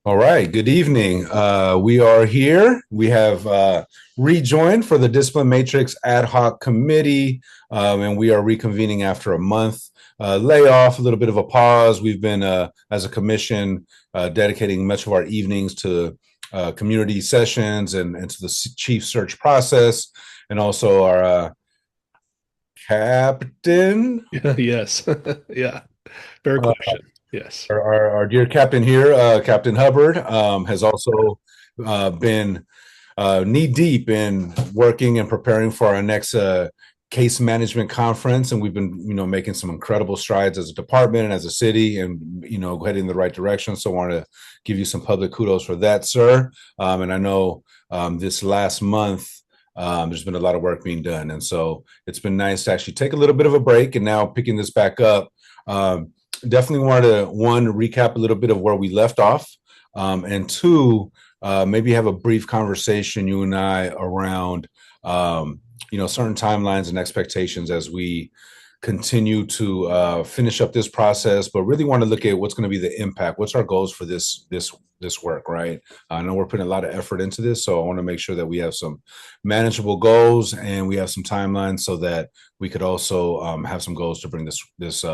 All right, good evening. We are here. We have rejoined for the Discipline Matrix Ad Hoc Committee, and we are reconvening after a month layoff, a little bit of a pause. We've been, as a commission, dedicating much of our evenings to community sessions and to the chief search process, and also our captain. Yes. Yeah. Fair question. Yes. Our dear captain here, Captain Hubbard, has also been knee deep in working and preparing for our next case management conference, and we've been, making some incredible strides as a department and as a city, and heading in the right direction. So I want to give you some public kudos for that, sir. And I know this last month. There's been a lot of work being done, and so it's been nice to actually take a little bit of a break and now picking this back up. Definitely wanted to one recap a little bit of where we left off, and two, maybe have a brief conversation you and I around certain timelines and expectations as we continue to finish up this process, but really want to look at what's going to be the impact. What's our goals for this work, right? I know we're putting a lot of effort into this, so I want to make sure that we have some manageable goals and we have some timelines so that we could also have some goals to bring this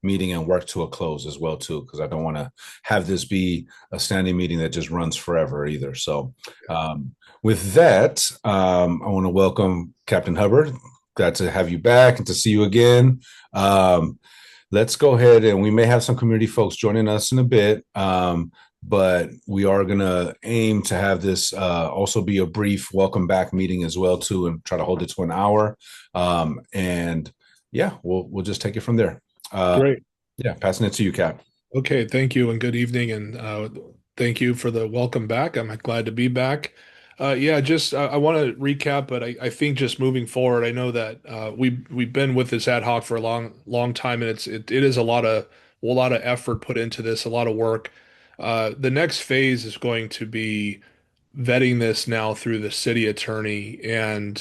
meeting and work to a close as well too, because I don't want to have this be a standing meeting that just runs forever either. So with that, I want to welcome Captain Hubbard. Glad to have you back and to see you again. Let's go ahead, and we may have some community folks joining us in a bit. But we are going to aim to have this also be a brief welcome back meeting as well too, and try to hold it to an hour. And yeah, we'll just take it from there. Uh, Great. yeah, passing it to you, Cap. Okay. Thank you and good evening. And thank you for the welcome back. I'm glad to be back. Yeah, just I want to recap, but I think just moving forward, I know that we've been with this ad hoc for a long time, and it is a lot of effort put into this, a lot of work. The next phase is going to be vetting this now through the city attorney and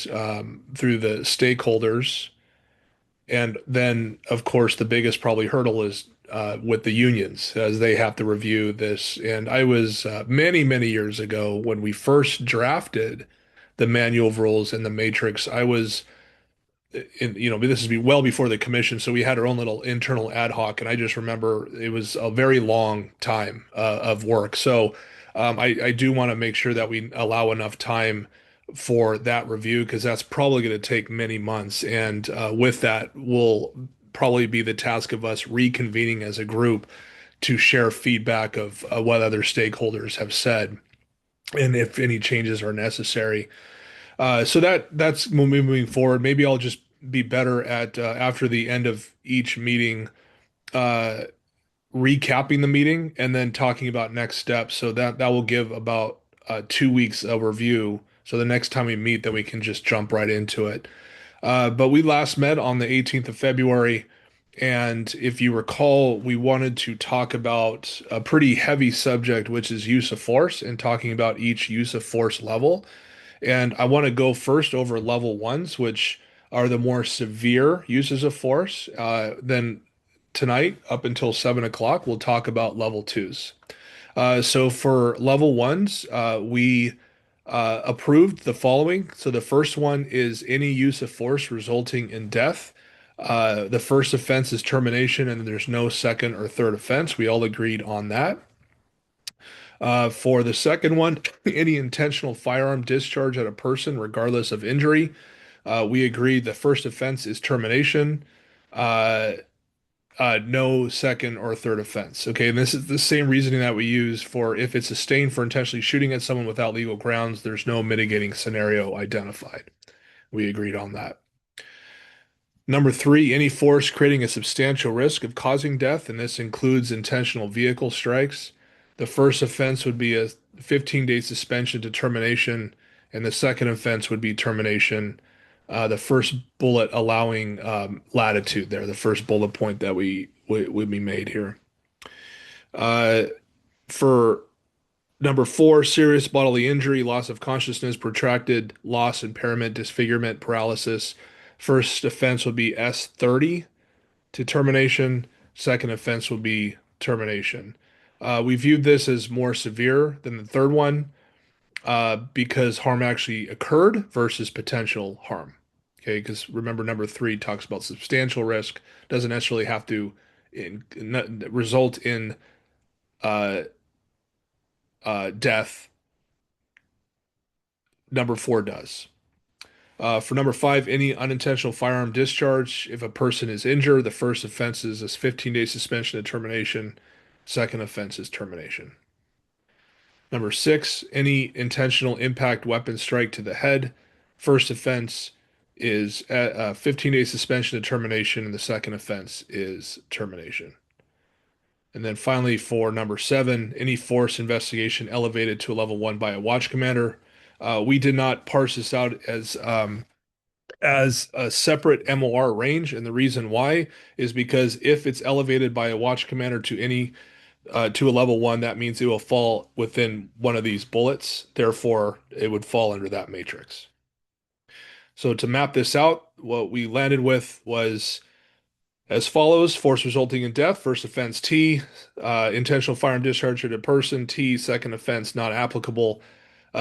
through the stakeholders. And then, of course, the biggest probably hurdle is with the unions as they have to review this. And I was many years ago when we first drafted the manual of rules in the Matrix. I was this is well before the commission, so we had our own little internal ad hoc, and I just remember it was a very long time of work. So I do want to make sure that we allow enough time for that review because that's probably going to take many months, and with that will probably be the task of us reconvening as a group to share feedback of what other stakeholders have said and if any changes are necessary. So that's moving forward. Maybe I'll just be better at after the end of each meeting, uh, recapping the meeting and then talking about next steps. So that will give about 2 weeks of review. So the next time we meet, that we can just jump right into it. But we last met on the 18th of February. And if you recall, we wanted to talk about a pretty heavy subject, which is use of force, and talking about each use of force level. And I want to go first over level ones, which are the more severe uses of force. Then tonight, up until 7 o'clock, we'll talk about level twos. So for level ones, we approved the following. So the first one is any use of force resulting in death. The first offense is termination, and there's no second or third offense. We all agreed on that. For the second one, any intentional firearm discharge at a person, regardless of injury. We agreed the first offense is termination. Uh, no second or third offense. Okay, and this is the same reasoning that we use for if it's sustained for intentionally shooting at someone without legal grounds, there's no mitigating scenario identified. We agreed on that. Number three, any force creating a substantial risk of causing death, and this includes intentional vehicle strikes. The first offense would be a 15-day suspension to termination, and the second offense would be termination. The first bullet allowing latitude there, the first bullet point that we would be made here. Uh, for number four, serious bodily injury, loss of consciousness, protracted loss, impairment, disfigurement, paralysis. First offense would be S30 to termination. Second offense would be termination. We viewed this as more severe than the third one because harm actually occurred versus potential harm. Okay, because remember, number three talks about substantial risk, doesn't necessarily have to result in uh, death. Number four does. For number five, any unintentional firearm discharge. If a person is injured, the first offense is a 15-day suspension and termination. Second offense is termination. Number six, any intentional impact weapon strike to the head. First offense is a 15-day suspension and termination, and the second offense is termination. And then finally, for number seven, any force investigation elevated to a level one by a watch commander. We did not parse this out as a separate MOR range, and the reason why is because if it's elevated by a watch commander to any to a level one, that means it will fall within one of these bullets. Therefore, it would fall under that matrix. So to map this out, what we landed with was as follows: force resulting in death, first offense T, intentional firearm discharge at a person T, second offense not applicable,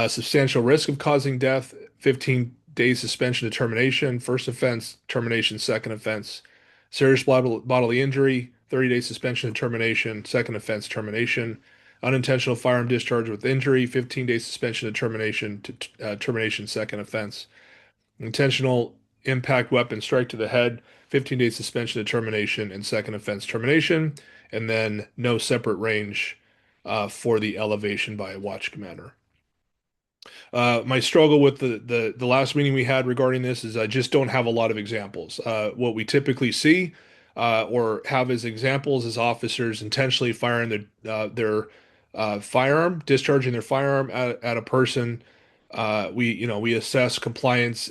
substantial risk of causing death, 15 days suspension to termination, first offense, termination, second offense, serious bodily injury, 30 days suspension to termination, second offense, termination, unintentional firearm discharge with injury, 15 days suspension to termination, termination, second offense, intentional impact weapon strike to the head, 15 days suspension to termination, and second offense, termination, and then no separate range for the elevation by a watch commander. My struggle with the last meeting we had regarding this is I just don't have a lot of examples. What we typically see or have as examples is officers intentionally firing their firearm, discharging their firearm at a person. We assess compliance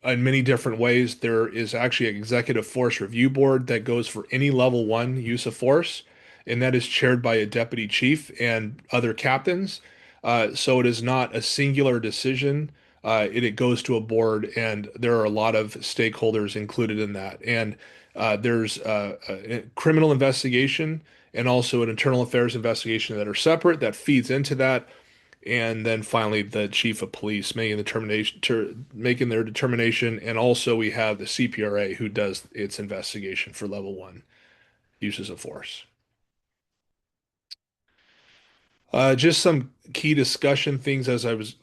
in many different ways. There is actually an executive force review board that goes for any level one use of force, and that is chaired by a deputy chief and other captains. So it is not a singular decision. It goes to a board, and there are a lot of stakeholders included in that. And there's a criminal investigation and also an internal affairs investigation that are separate that feeds into that. And then finally, the chief of police making their determination. And also, we have the CPRA who does its investigation for level one uses of force. Just some key discussion things as I was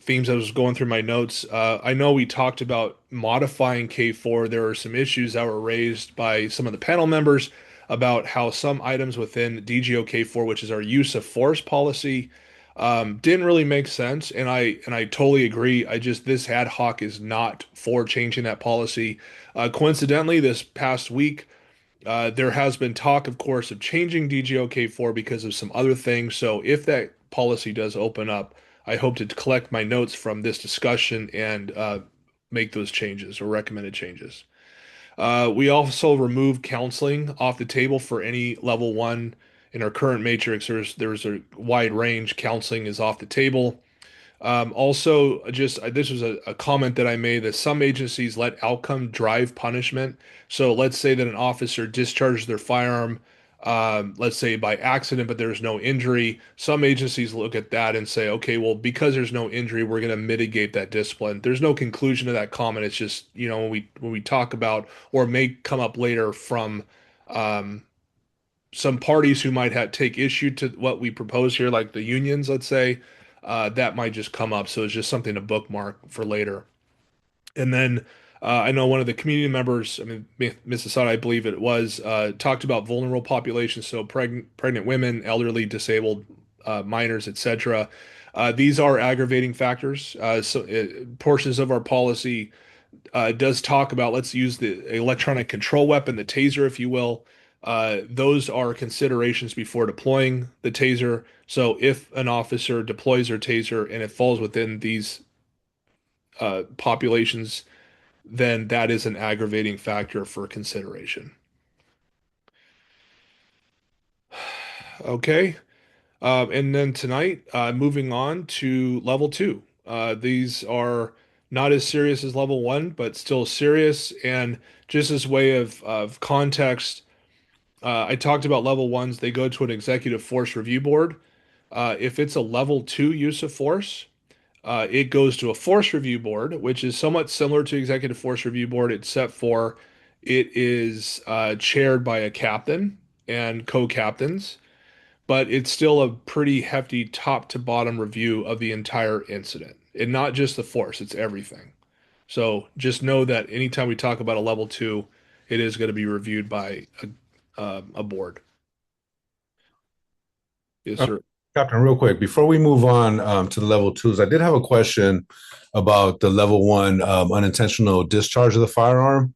going through my notes. I know we talked about modifying K4. There are some issues that were raised by some of the panel members about how some items within DGO K4, which is our use of force policy, didn't really make sense. And I totally agree. I just this ad hoc is not for changing that policy. Coincidentally, this past week. There has been talk, of course, of changing DGOK4 because of some other things. So if that policy does open up, I hope to collect my notes from this discussion and make those changes or recommended changes. We also removed counseling off the table for any level one in our current matrix. There's a wide range. Counseling is off the table. Also, just this was a comment that I made that some agencies let outcome drive punishment. So let's say that an officer discharged their firearm, let's say by accident, but there's no injury. Some agencies look at that and say, okay, well, because there's no injury, we're going to mitigate that discipline. There's no conclusion to that comment. It's just, when we talk about or may come up later from um, some parties who might take issue to what we propose here, like the unions, let's say, that might just come up. So it's just something to bookmark for later. And then I know one of the community members, I mean, Mrs. Sada, I believe it was, talked about vulnerable populations, so pregnant women, elderly, disabled, minors, etc. These are aggravating factors. Portions of our policy does talk about let's use the electronic control weapon, the taser, if you will. Those are considerations before deploying the taser. So if an officer deploys their taser and it falls within these populations, then that is an aggravating factor for consideration. Okay. And then tonight, moving on to level two. These are not as serious as level one, but still serious. And just as way of context, I talked about level ones. They go to an executive force review board. If it's a level two use of force, it goes to a force review board, which is somewhat similar to executive force review board, except for it is chaired by a captain and co-captains, but it's still a pretty hefty top to bottom review of the entire incident, and not just the force, it's everything. So just know that anytime we talk about a level two, it is going to be reviewed by a board. Yes, Uh, sir. Captain, real quick, before we move on to the level twos, I did have a question about the level one unintentional discharge of the firearm.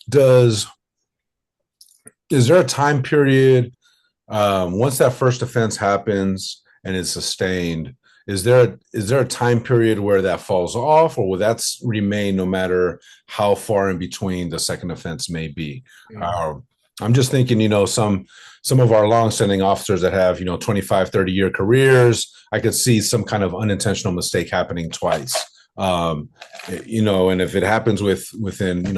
Does is there a time period once that first offense happens and is sustained? Is there a time period where that falls off, or will that remain no matter how far in between the second offense may be? Mm. Uh, I'm just thinking, some of our longstanding officers that have 25, 30-year careers, I could see some kind of unintentional mistake happening twice. And if it happens within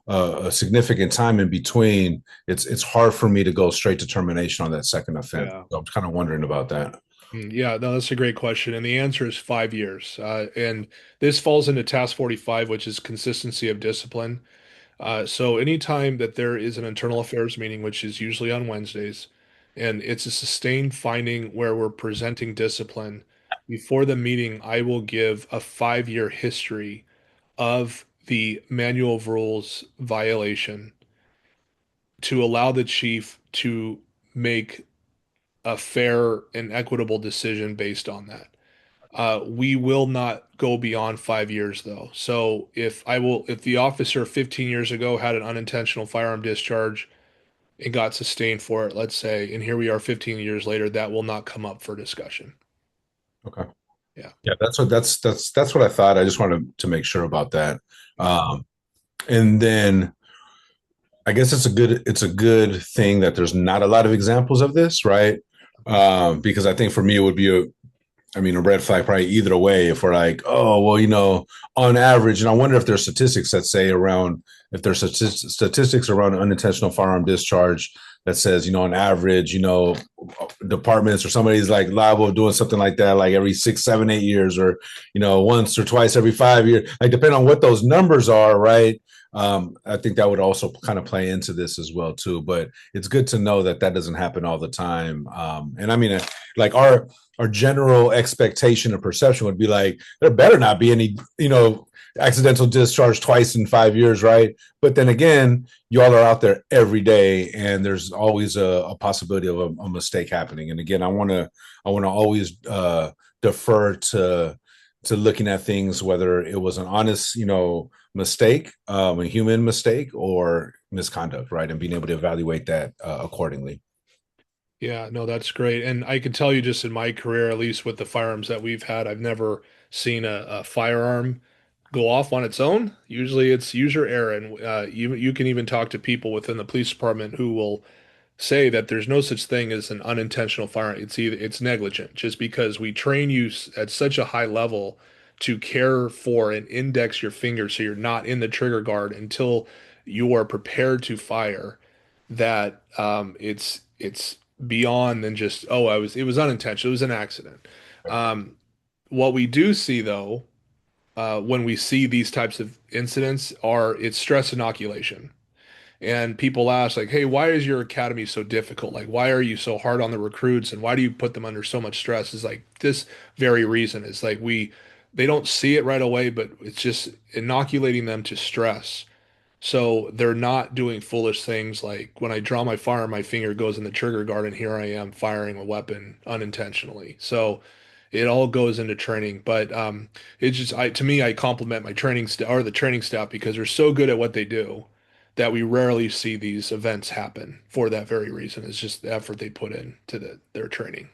a significant time in between, it's hard for me to go straight to termination on that second offense. Yeah. So I'm kind of wondering about that. Yeah, no, that's a great question. And the answer is 5 years. And this falls into task 45, which is consistency of discipline. So anytime that there is an internal affairs meeting, which is usually on Wednesdays, and it's a sustained finding where we're presenting discipline, before the meeting, I will give a 5 year history of the manual of rules violation to allow the chief to make a fair and equitable decision based on that. We will not go beyond 5 years though. So if the officer 15 years ago had an unintentional firearm discharge and got sustained for it, let's say, and here we are 15 years later, that will not come up for discussion. Okay. Yeah. Yeah, that's what I thought. I just wanted to make sure about that. Yeah. And then I guess it's a good thing that there's not a lot of examples of this, right? Because I think for me it would be a red flag probably either way if we're like, oh, well, on average, and I wonder if there's statistics that say around, if there's statistics around unintentional firearm discharge that says, on average, departments or somebody's like liable of doing something like that, like every 6, 7, 8 years, or, once or twice every 5 years, like depending on what those numbers are, right? I think that would also kind of play into this as well too. But it's good to know that that doesn't happen all the time. And I mean, like our general expectation and perception would be like there better not be any accidental discharge twice in 5 years, right? But then again, y'all are out there every day, and there's always a possibility of a mistake happening. And again, I want to always defer to looking at things whether it was an honest mistake, a human mistake, or misconduct, right? And being able to evaluate that accordingly. Yeah, no, that's great. And I can tell you just in my career, at least with the firearms that we've had, I've never seen a firearm go off on its own. Usually it's user error. And you can even talk to people within the police department who will say that there's no such thing as an unintentional firearm. It's negligent just because we train you at such a high level to care for and index your finger so you're not in the trigger guard until you are prepared to fire that it's beyond than just it was unintentional, it was an accident. Um, what we do see though, when we see these types of incidents, are it's stress inoculation. And people ask like, "Hey, why is your academy so difficult? Like, why are you so hard on the recruits, and why do you put them under so much stress?" Is like this very reason. It's like they don't see it right away, but it's just inoculating them to stress. So they're not doing foolish things like when I draw my fire, my finger goes in the trigger guard, and here I am firing a weapon unintentionally. So it all goes into training. But it's just to me, I compliment my training staff or the training staff because they're so good at what they do that we rarely see these events happen for that very reason. It's just the effort they put in to their training.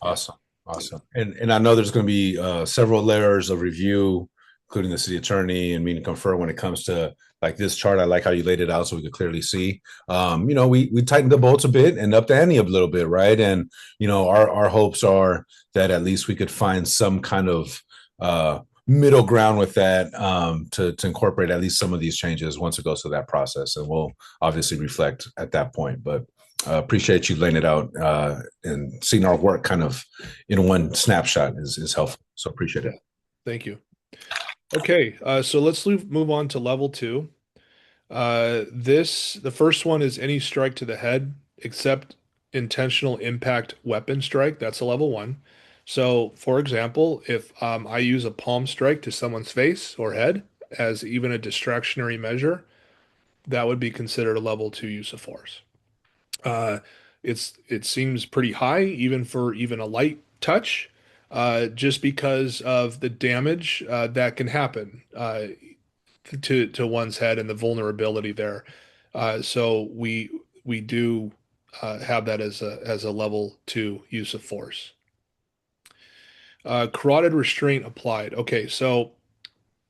Yeah. Awesome. Awesome. And I know there's going to be several layers of review, including the city attorney and me to confer when it comes to like this chart. I like how you laid it out so we could clearly see. We tightened the bolts a bit and up the ante a little bit, right? And our hopes are that at least we could find some kind of middle ground with that, to incorporate at least some of these changes once it goes through that process, and we'll obviously reflect at that point. But Appreciate you laying it out and seeing our work kind of in one snapshot is helpful. So appreciate Yeah, it. thank you. Okay, so let's move on to level two. The first one is any strike to the head except intentional impact weapon strike. That's a level one. So, for example, if I use a palm strike to someone's face or head as even a distractionary measure, that would be considered a level two use of force. Uh, it seems pretty high even for even a light touch, just because of the damage that can happen to one's head and the vulnerability there. So we do have that as a level two use of force. Carotid restraint applied. Okay, so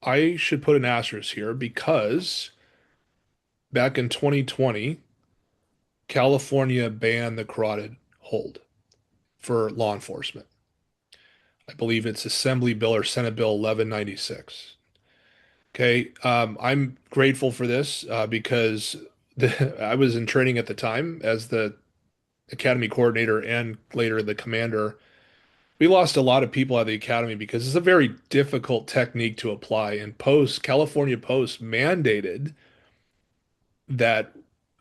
I should put an asterisk here because back in 2020, California banned the carotid hold for law enforcement. I believe it's Assembly Bill or Senate Bill 1196. Okay, I'm grateful for this because I was in training at the time as the academy coordinator and later the commander. We lost a lot of people at the academy because it's a very difficult technique to apply. And California Post mandated that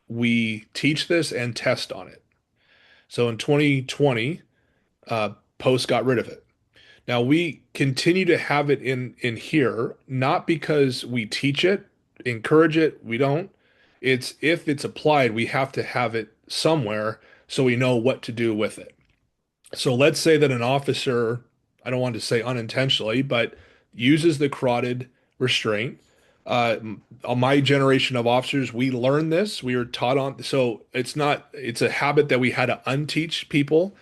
we teach this and test on it. So in 2020, Post got rid of it. Now we continue to have it in here, not because we teach it, encourage it, we don't. It's if it's applied, we have to have it somewhere so we know what to do with it. So let's say that an officer, I don't want to say unintentionally, but uses the carotid restraint. On my generation of officers, we learned this. We were taught on, so it's a habit that we had to unteach people.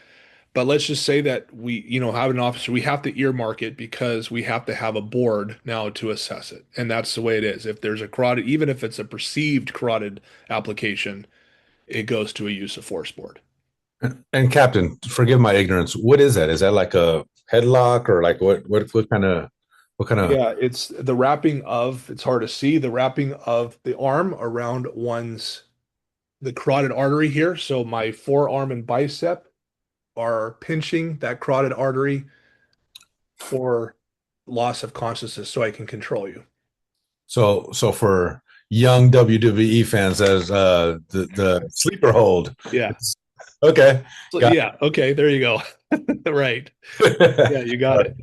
But let's just say that have an officer, we have to earmark it because we have to have a board now to assess it. And that's the way it is. If there's a carotid, even if it's a perceived carotid application, it goes to a use of force board. And Captain, forgive my ignorance. What is that? Is that like a headlock or like what kind of what kind of Yeah, it's the wrapping of, it's hard to see, the wrapping of the arm around the carotid artery here. So my forearm and bicep are pinching that carotid artery for loss of consciousness so I can control you. so for young WWE fans as the sleeper hold. Yeah. Okay. So, Got yeah. Okay. There you go. Right. Yeah, it. you got it.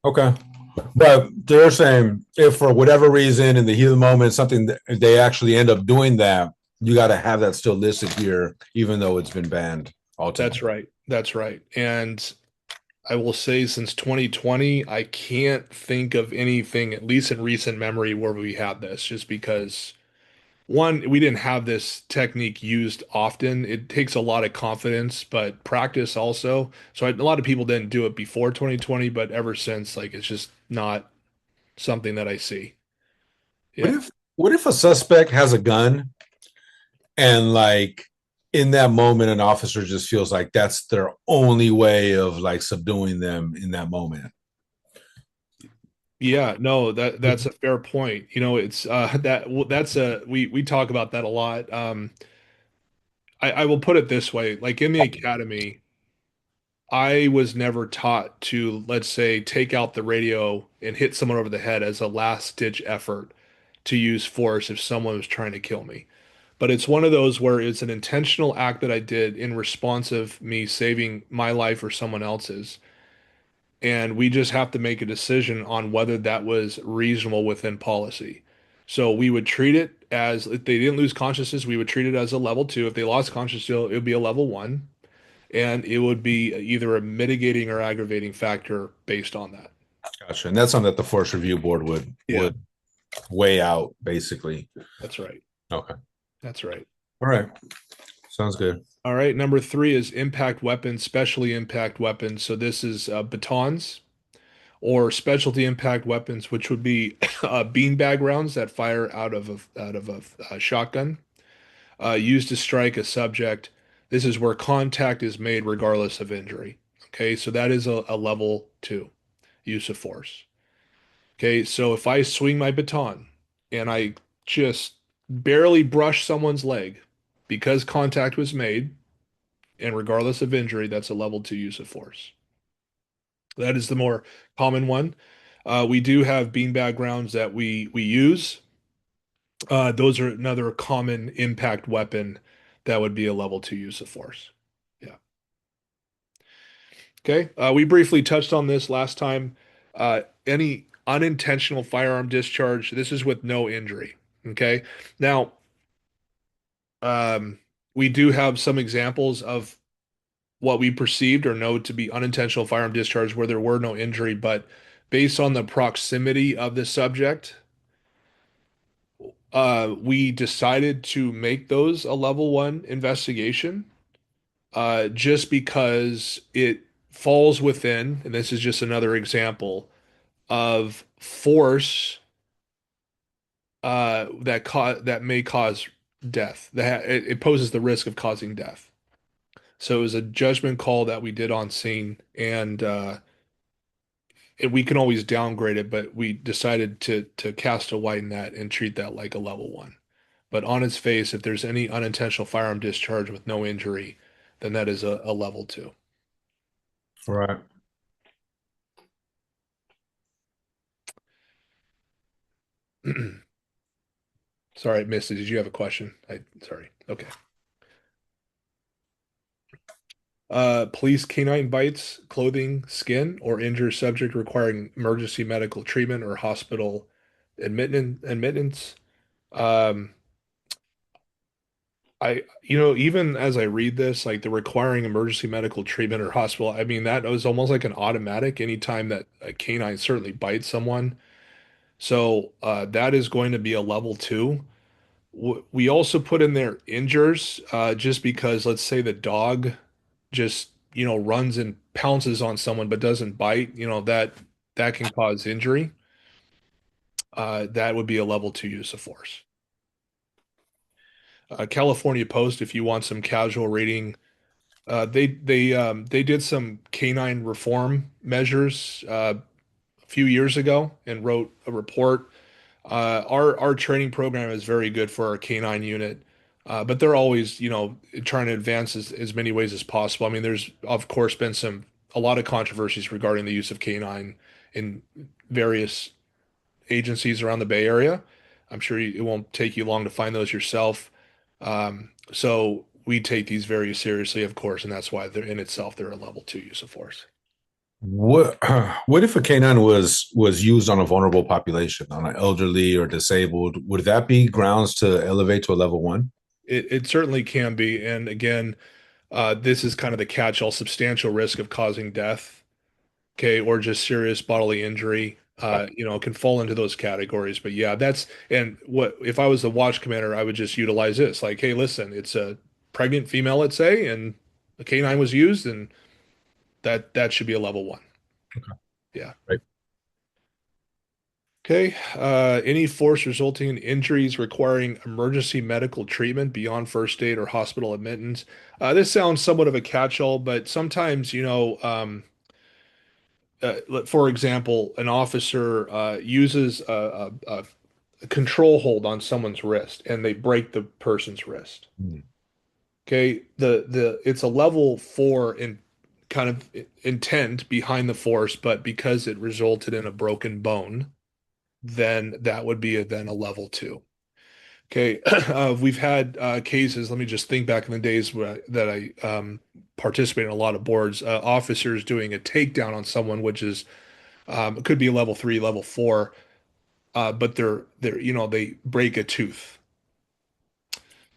Okay. But they're saying if for whatever reason in the heat of the moment, something that they actually end up doing that, you got to have that still listed here, even though it's been banned altogether. That's right. That's right. And I will say since 2020, I can't think of anything, at least in recent memory, where we had this, just because one, we didn't have this technique used often. It takes a lot of confidence, but practice also. So a lot of people didn't do it before 2020, but ever since, like it's just not something that I see. What Yeah. if what if a suspect has a gun and like in that moment an officer just feels like that's their only way of like subduing them in that moment? Yeah, no, that's a fair point. It's that's a we talk about that a lot. I will put it this way, like in the academy, I was never taught to, let's say, take out the radio and hit someone over the head as a last ditch effort to use force if someone was trying to kill me. But it's one of those where it's an intentional act that I did in response of me saving my life or someone else's. And we just have to make a decision on whether that was reasonable within policy. So we would treat it as if they didn't lose consciousness, we would treat it as a level two. If they lost consciousness, it would be a level one, and it would be either a mitigating or aggravating factor based on that. Gotcha. And that's something that the force review board would Yeah, weigh out basically. that's right. Okay. That's right. All right. Sounds good. All right. Number three is impact weapons, specialty impact weapons. So this is batons or specialty impact weapons, which would be beanbag rounds that fire out of a shotgun, used to strike a subject. This is where contact is made regardless of injury. Okay, so that is a level two use of force. Okay, so if I swing my baton and I just barely brush someone's leg because contact was made, and regardless of injury, that's a level two use of force. That is the more common one. We do have beanbag rounds that we use. Those are another common impact weapon that would be a level two use of force. Yeah. Okay. We briefly touched on this last time. Any unintentional firearm discharge, this is with no injury. Okay. Now, um, we do have some examples of what we perceived or know to be unintentional firearm discharge where there were no injury, but based on the proximity of the subject, we decided to make those a level one investigation, just because it falls within, and this is just another example of force that may cause death. It poses the risk of causing death. So it was a judgment call that we did on scene, and we can always downgrade it, but we decided to cast a wide net and treat that like a level one. But on its face, if there's any unintentional firearm discharge with no injury, then that is a level two. Right. Sorry, Misty, did you have a question? Sorry. Okay. Police canine bites, clothing, skin, or injure subject requiring emergency medical treatment or hospital admittance. Um, even as I read this, like the requiring emergency medical treatment or hospital, I mean, that was almost like an automatic anytime that a canine certainly bites someone. So that is going to be a level two. We also put in there injures, just because let's say the dog just, runs and pounces on someone but doesn't bite, that can cause injury. That would be a level two use of force. California Post, if you want some casual reading, they did some canine reform measures a few years ago and wrote a report. Our training program is very good for our canine unit, but they're always, trying to advance as many ways as possible. I mean, there's of course been a lot of controversies regarding the use of canine in various agencies around the Bay Area. I'm sure it won't take you long to find those yourself. So we take these very seriously, of course, and that's why they're a level two use of force. What what if a canine was used on a vulnerable population, on an elderly or disabled? Would that be grounds to elevate to a level one? It certainly can be, and again, this is kind of the catch-all: substantial risk of causing death, okay, or just serious bodily injury. Can fall into those categories. But yeah, and what if I was the watch commander, I would just utilize this. Like, hey, listen, it's a pregnant female, let's say, and a canine was used, and that should be a level one. Yeah. Right. Okay. Any force resulting in injuries requiring emergency medical treatment beyond first aid or hospital admittance. This sounds somewhat of a catch-all, but sometimes, for example, an officer uses a control hold on someone's wrist and they break the person's wrist. Hmm. Okay, it's a level four in kind of intent behind the force, but because it resulted in a broken bone, then that would be then a level two. Okay, we've had cases. Let me just think back in the days that I participated in a lot of boards. Officers doing a takedown on someone, which is it could be a level three, level four, but they break a tooth,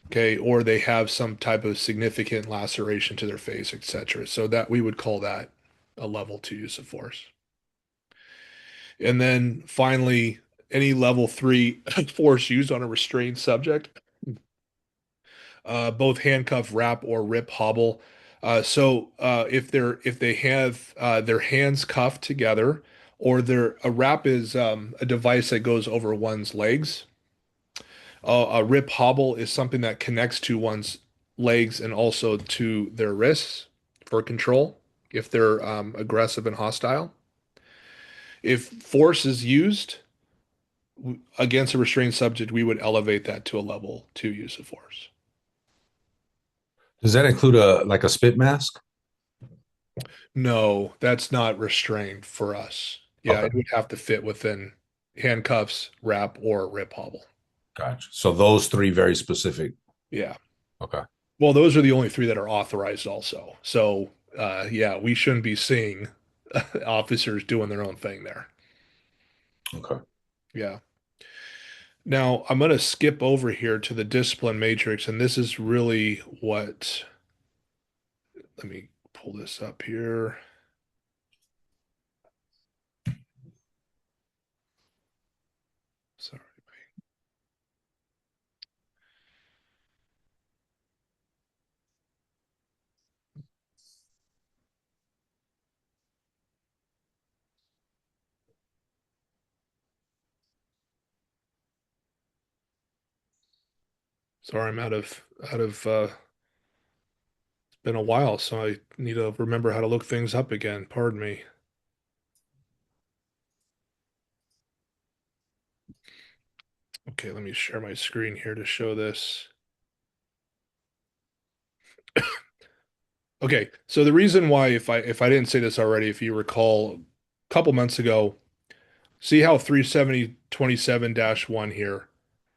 okay, or they have some type of significant laceration to their face, etc. So that we would call that a level two use of force. And then finally, any level three force used on a restrained subject, both handcuff, wrap, or rip, hobble. If they have their hands cuffed together, or a wrap is a device that goes over one's legs. A rip hobble is something that connects to one's legs and also to their wrists for control if they're aggressive and hostile. If force is used against a restrained subject, we would elevate that to a level two use of force. Does that include a like a spit mask? No, that's not restrained for us. Yeah, it Okay, would have to fit within handcuffs, wrap, or rip hobble. gotcha. So those three very specific. Yeah. Okay, Well, those are the only three that are authorized also. So, yeah, we shouldn't be seeing officers doing their own thing there. okay. Yeah. Now, I'm going to skip over here to the discipline matrix, and this is really what, let me pull this up here. Sorry. Sorry, I'm it's been a while, so I need to remember how to look things up again. Pardon me. Okay, let me share my screen here to show this. Okay, so the reason why, if I didn't say this already, if you recall, a couple months ago, see how 37027-1 here,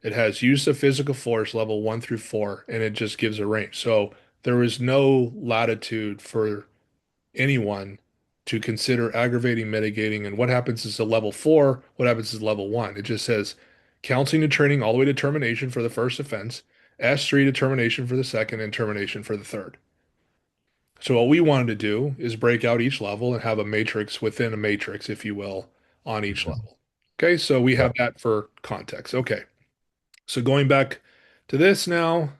it has use of physical force level 1 through 4, and it just gives a range. So there is no latitude for anyone to consider aggravating, mitigating, and what happens is a level 4, what happens is level 1. It just says counseling and training all the way to termination for the first offense, S3 determination for the second, and termination for the third. So what we wanted to do is break out each level and have a matrix within a matrix, if you will, on each Mhm. level. Okay, so we Yeah. have that for context. Okay, so going back to this now,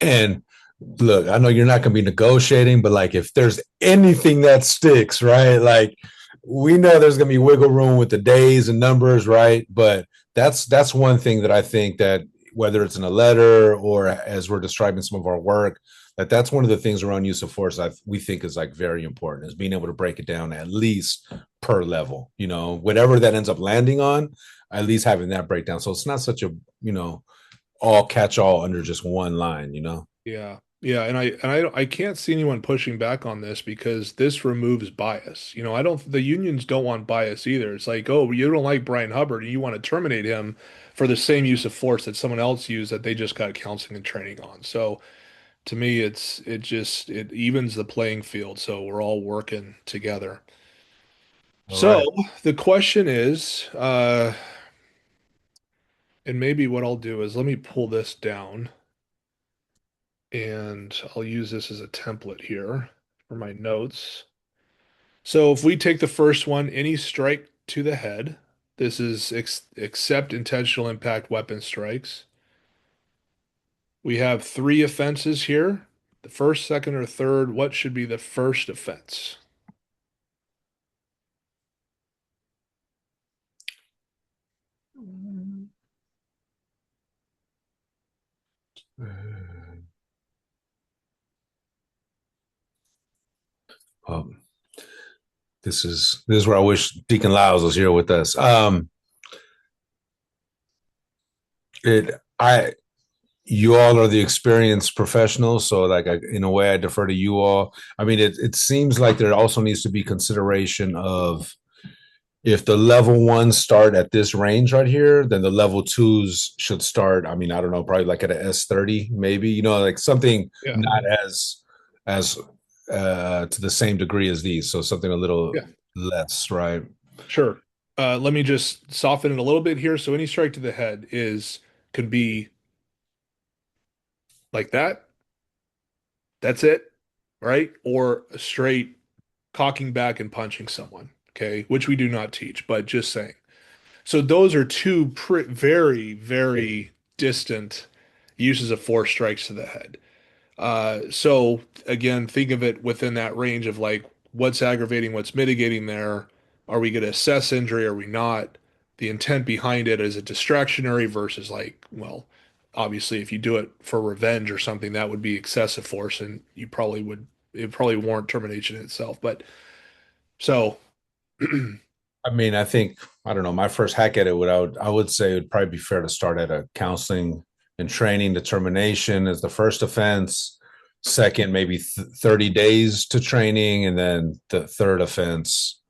And look, I know you're not going to be negotiating, but like if there's anything that sticks, right? Like we know there's going to be wiggle room with the days and numbers, right? But that's one thing that I think that whether it's in a letter or as we're describing some of our work, that's one of the things around use of force we think is like very important is being able to break it down at least per level, whatever that ends up landing on, at least having that breakdown. So it's not such a, you know, all catch all under just one line. yeah, yeah, and I can't see anyone pushing back on this because this removes bias. I don't. The unions don't want bias either. It's like, oh, you don't like Brian Hubbard, and you want to terminate him for the same use of force that someone else used that they just got counseling and training on. So to me, it evens the playing field. So we're all working together. All So right. the question is, and maybe what I'll do is let me pull this down and I'll use this as a template here for my notes. So if we take the first one, any strike to the head, this is except intentional impact weapon strikes. We have three offenses here. The first, second, or third, what should be the first offense? Um, this is where I wish Deacon Lyles was here with us. It I You all are the experienced professionals, so like in a way, I defer to you all. I mean, it seems like there also needs to be consideration of if the level ones start at this range right here, then the level twos should start. I mean, I don't know, probably like at a S30, maybe, like something Yeah, not as to the same degree as these. So something a little yeah, less, right? sure. Let me just soften it a little bit here. So any strike to the head could be like that. That's it, right? Or a straight cocking back and punching someone, okay? Which we do not teach, but just saying. So those are two very, very distant uses of force strikes to the head. So again, think of it within that range of like what's aggravating, what's mitigating there. Are we going to assess injury? Are we not? The intent behind it is it distractionary versus like, well, obviously if you do it for revenge or something, that would be excessive force and it probably warrant termination in itself. But so I mean, I think I don't know. My first hack at it, I would say it would probably be fair to start at a counseling and training. Determination is the first offense. Second, maybe 30 days to training, and then the third offense.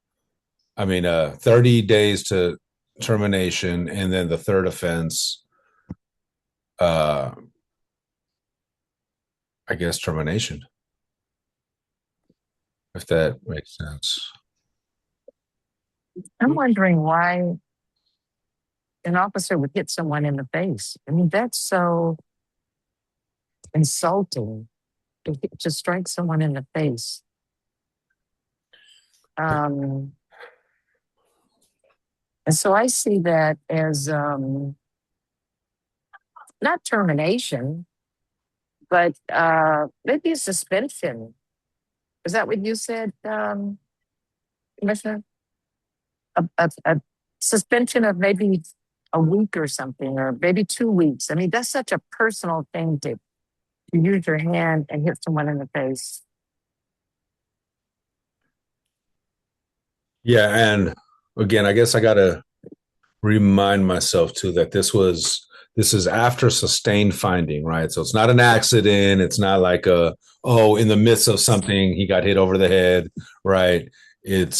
30 days to termination, and then the third offense, uh, I guess termination, if that makes sense. I'm wondering why an officer would hit someone in the face. I mean, that's so insulting to strike someone in the face. And so I see that as not termination, but maybe a suspension. Is that what you said, Commissioner? A suspension of maybe a week or something, or maybe 2 weeks. I mean, that's such a personal thing to use your hand and hit someone in the face. Yeah, and again, I guess I gotta remind myself too that this is after sustained finding, right? So it's not an accident. It's not like in the midst of something he got hit over the head, right? It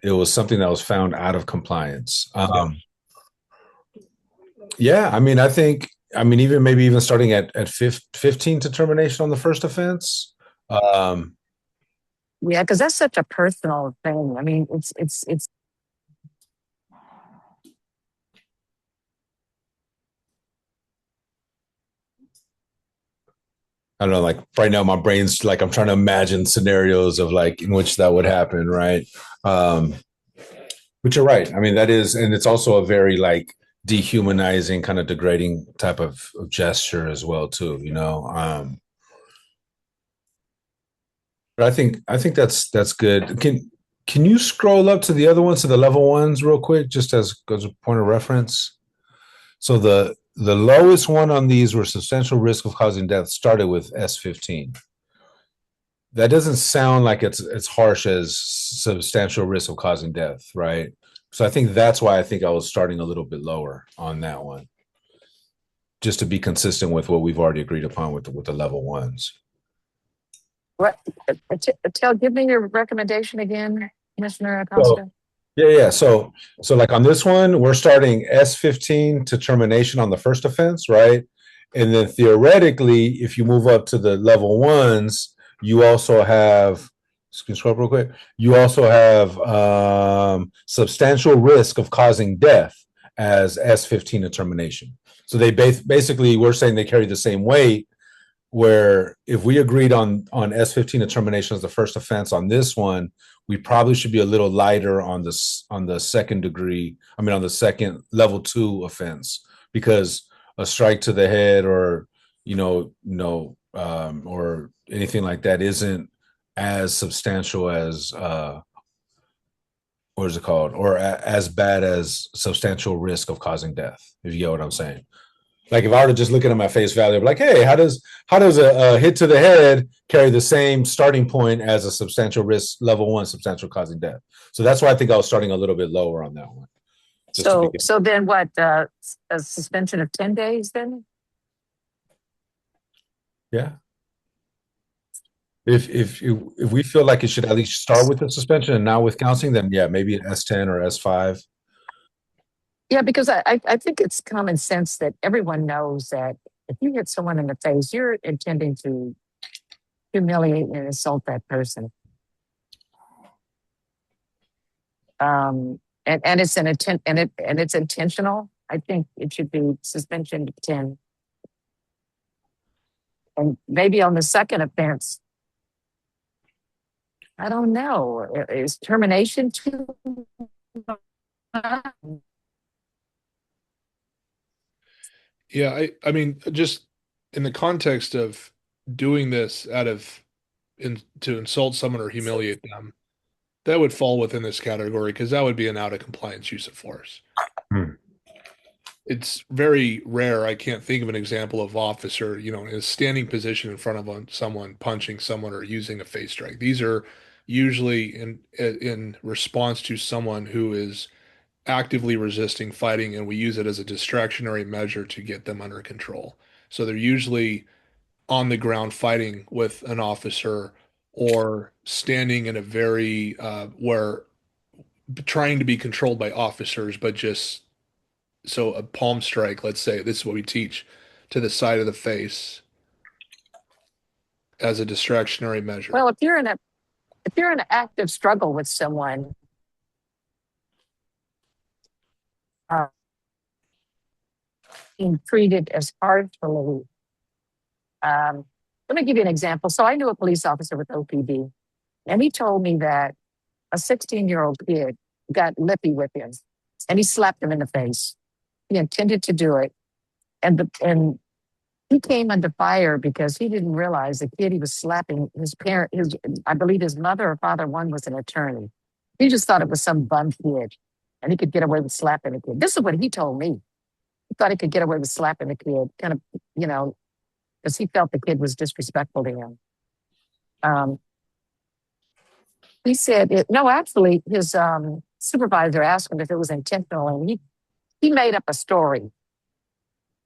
was something that was found out of compliance. Yeah, even maybe even starting at 15 to termination on the first offense. Um, Yeah, because that's such a personal thing. I mean, it's. I don't know, like right now, my brain's like I'm trying to imagine scenarios of like in which that would happen, right? Um, but you're right. I mean, that is, and it's also a very like dehumanizing, kind of degrading type of gesture as well, too. But I think that's good. Can you scroll up to the other ones, to the level ones, real quick, just as a point of reference? So the lowest one on these were substantial risk of causing death started with S15. That doesn't sound like it's as harsh as substantial risk of causing death, right? So I think that's why I think I was starting a little bit lower on that one, just to be consistent with what we've already agreed upon with the level ones. What? Give me your recommendation again, Commissioner So Acosta. yeah. So like on this one, we're starting S15 to termination on the first offense, right? And then theoretically, if you move up to the level ones, you also have, can you scroll up real quick? You also have substantial risk of causing death as S15 to termination. So they basically, we're saying they carry the same weight, where if we agreed on S15 determination as the first offense on this one, we probably should be a little lighter on the second degree. I mean, on the second level 2 offense, because a strike to the head or or anything like that isn't as substantial as what is it called, or as bad as substantial risk of causing death. If you get what I'm saying. Like if I were to just look at him at face value, I'd be like, hey, how does a hit to the head carry the same starting point as a substantial risk level 1 substantial causing death? So that's why I think I was starting a little bit lower on that one. So then what? A suspension of 10 days then? Yeah. If we feel like it should at least start with the suspension and now with counseling, then yeah, maybe an S10 or S5. Yeah, because I think it's common sense that everyone knows that if you hit someone in the face, you're intending to humiliate and insult that person. And it's it's intentional. I think it should be suspension of 10. And maybe on the second offense, I don't know. Is termination too much? Yeah, I mean, just in the context of doing this to insult someone or humiliate them, that would fall within this category because that would be an out of compliance use of force. Hmm. It's very rare. I can't think of an example of officer, in a standing position in front of someone, punching someone or using a face strike. These are usually in response to someone who is actively resisting fighting, and we use it as a distractionary measure to get them under control. So they're usually on the ground fighting with an officer or standing in a very where trying to be controlled by officers, but just so a palm strike, let's say, this is what we teach, to the side of the face as a distractionary measure. Well, if you're in an active struggle with someone, uh, being treated as harshly. Let me give you an example. So I knew a police officer with OPD, and he told me that a 16-year-old kid got lippy with him, and he slapped him in the face. He intended to do it, and he came under fire because he didn't realize the kid he was slapping, his parent, I believe his mother or father, one was an attorney. He just thought it was some bum kid, and he could get away with slapping a kid. This is what he told me. He thought he could get away with slapping the kid, kind of, because he felt the kid was disrespectful to him. He said, no, actually, his supervisor asked him if it was intentional, and he made up a story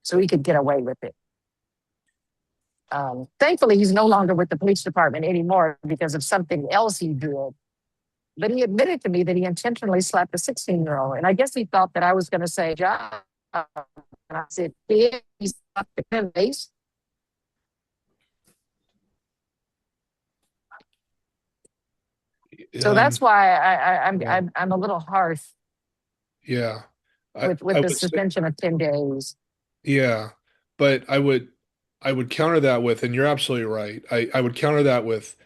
so he could get away with it. Thankfully, he's no longer with the police department anymore because of something else he did. But he admitted to me that he intentionally slapped a 16-year-old. And I guess he thought that I was going to say, John. And I said, yeah, he slapped the in the face. So that's why I'm a little harsh. Yeah. With the suspension of 10 days. Yeah. But I would counter that with, and you're absolutely right. I would counter that with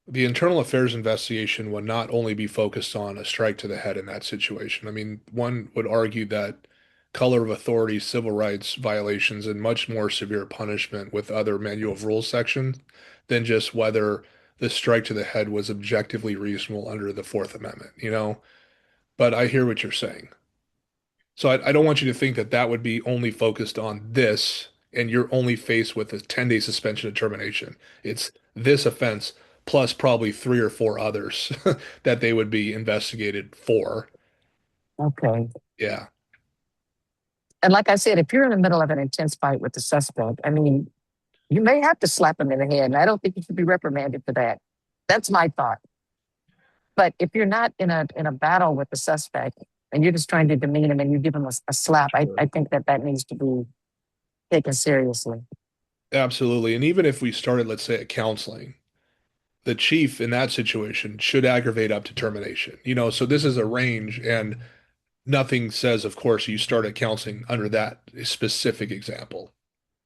the internal affairs investigation would not only be focused on a strike to the head in that situation. I mean, one would argue that color of authority, civil rights violations, and much more severe punishment with other manual of rules sections than just whether the strike to the head was objectively reasonable under the Fourth Amendment, But I hear what you're saying. So I don't want you to think that that would be only focused on this and you're only faced with a 10-day suspension and termination. It's this offense plus probably 3 or 4 others that they would be investigated for. Okay. Yeah. And like I said, if you're in the middle of an intense fight with the suspect, I mean, you may have to slap him in the head. And I don't think you should be reprimanded for that. That's my thought. But if you're not in a battle with the suspect and you're just trying to demean him and you give him a slap, I think that needs to be taken seriously. Absolutely. And even if we started, let's say, at counseling, the chief in that situation should aggravate up to termination. So this is a range, and nothing says, of course, you start at counseling under that specific example.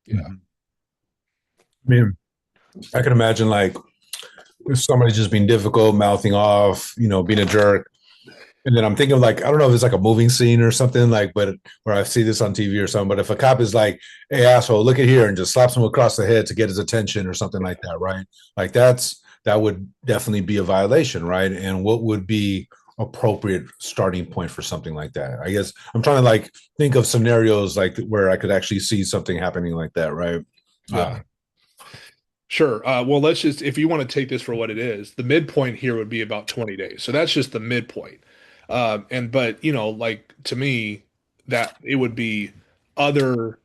Yeah. I mean, I can imagine like if somebody's just being difficult, mouthing off, being a jerk. And then I'm thinking like, I don't know if it's like a moving scene or something like, but where I see this on TV or something, but if a cop is like, hey, asshole, look at here, and just slaps him across the head to get his attention or something like that, right? Like that would definitely be a violation, right? And what would be appropriate starting point for something like that? I guess I'm trying to like think of scenarios like where I could actually see something happening like that, right? Yeah. Sure. Well, let's just, if you want to take this for what it is, the midpoint here would be about 20 days. So that's just the midpoint. But like to me, that it would be other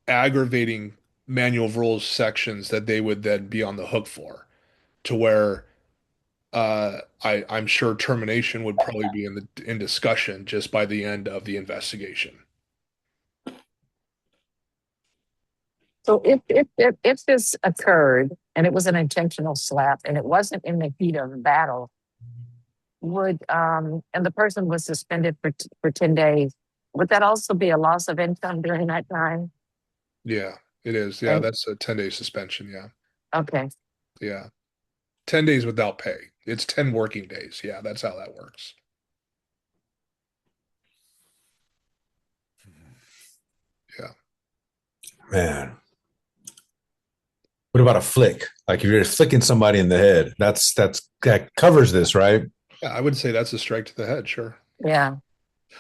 aggravating manual of rules sections that they would then be on the hook for, to where I'm sure termination would probably be in discussion just by the end of the investigation. So if this occurred and it was an intentional slap and it wasn't in the heat of battle, would and the person was suspended for 10 days, would that also be a loss of income during that time? Yeah, it is. Yeah, that's a 10-day suspension. Yeah. Okay. Yeah. 10 days without pay. It's 10 working days. Yeah, that's how that works. Yeah. Man. What about a flick? Like if you're flicking somebody in the head, that covers this, right? Yeah, I would say that's a strike to the head, sure. Yeah.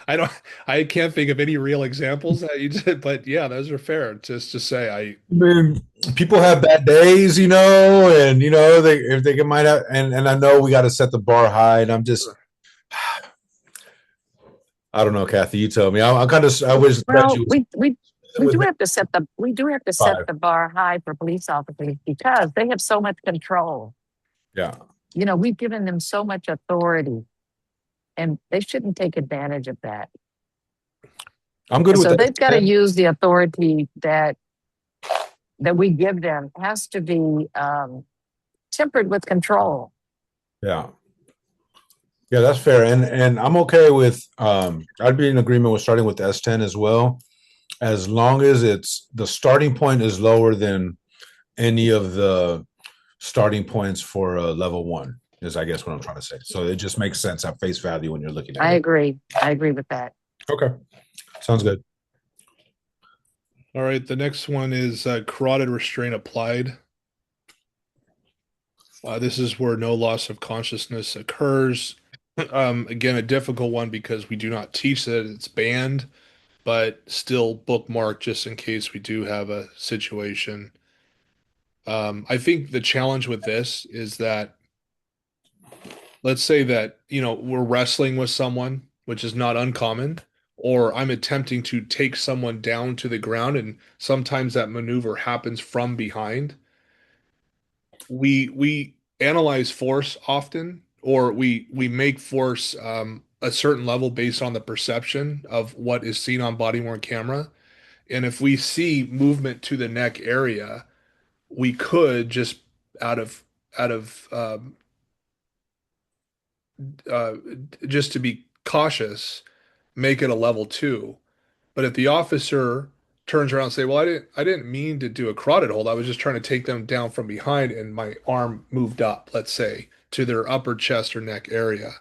I can't think of any real examples that you did, but yeah, those are fair. Just to say, I mean, people have bad days, and they might have, and I know we got to set the bar high, and I'm just, I don't know, Kathy, you tell me. I wish well, that you. We do with have to set five. the bar high for police officers because they have so much control. Yeah, You know, we've given them so much authority and they shouldn't take advantage of that. I'm good And with so that. they've got to use the authority that we give them has to be tempered with control. Yeah. Yeah, that's fair. And I'm okay with I'd be in agreement with starting with S10 as well, as long as it's the starting point is lower than any of the starting points for level one, is I guess what I'm trying to say. So it just makes sense at face value when you're looking at I it. agree. I agree with that. Okay. Sounds good. All right, the next one is carotid restraint applied. This is where no loss of consciousness occurs. Again, a difficult one because we do not teach that it's banned, but still bookmark just in case we do have a situation. I think the challenge with this is that let's say that, we're wrestling with someone, which is not uncommon, or I'm attempting to take someone down to the ground, and sometimes that maneuver happens from behind. We analyze force often, or we make force a certain level based on the perception of what is seen on body worn camera. And if we see movement to the neck area, we could just out of out of uh, just to be cautious, make it a level two. But if the officer turns around and say, "Well, I didn't mean to do a carotid hold. I was just trying to take them down from behind, and my arm moved up, let's say, to their upper chest or neck area."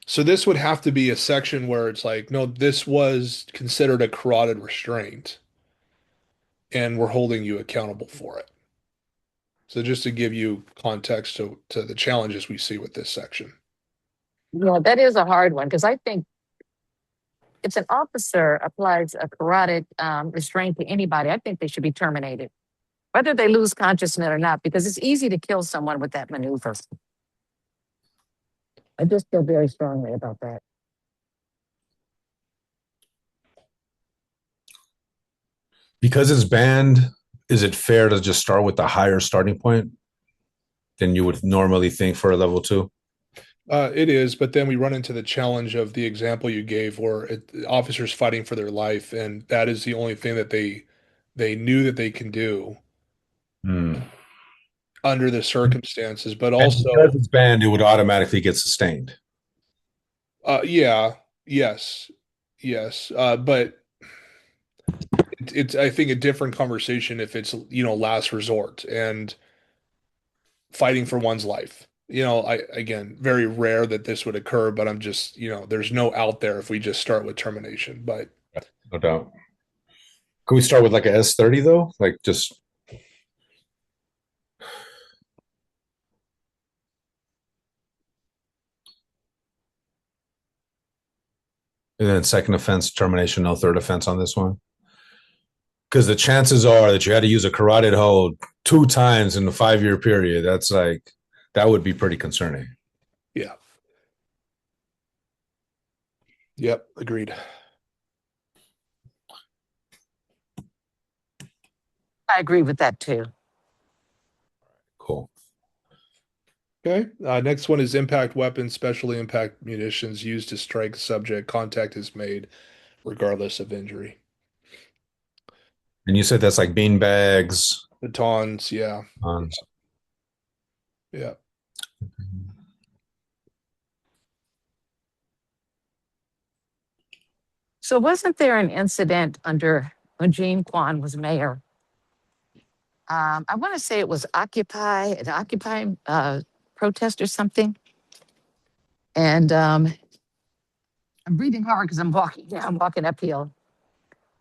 So this would have to be a section where it's like, no, this was considered a carotid restraint, and we're holding you accountable for it. So just to give you context to the challenges we see with this section. Yeah, that is a hard one because I think if an officer applies a carotid restraint to anybody, I think they should be terminated, whether they lose consciousness or not, because it's easy to kill someone with that maneuver. I just feel very strongly about that. Because it's banned, is it fair to just start with the higher starting point than you would normally think for a level two? It is, but then we run into the challenge of the example you gave, where officers fighting for their life, and that is the only thing that they knew that they can do Hmm. under the circumstances. But And also, because it's banned, it would automatically get sustained. yeah, yes, yes, but it's I think a different conversation if it's last resort and fighting for one's life. I again very rare that this would occur, but I'm just there's no out there if we just start with termination, but. No doubt. Can we start with like a S30 though? Like just and then second offense termination, no third offense on this one. Because the chances are that you had to use a carotid hold 2 times in the 5 year period. That's like that would be pretty concerning. Yeah. Yep, agreed. I agree with that too. Cool. Okay. Next one is impact weapons, specially impact munitions used to strike subject. Contact is made regardless of injury. And you said that's like bean bags. Batons, yeah, Um, yeah. So wasn't there an incident under when Gene Kwan was mayor? I want to say it was an Occupy protest or something. And I'm breathing hard because I'm walking uphill.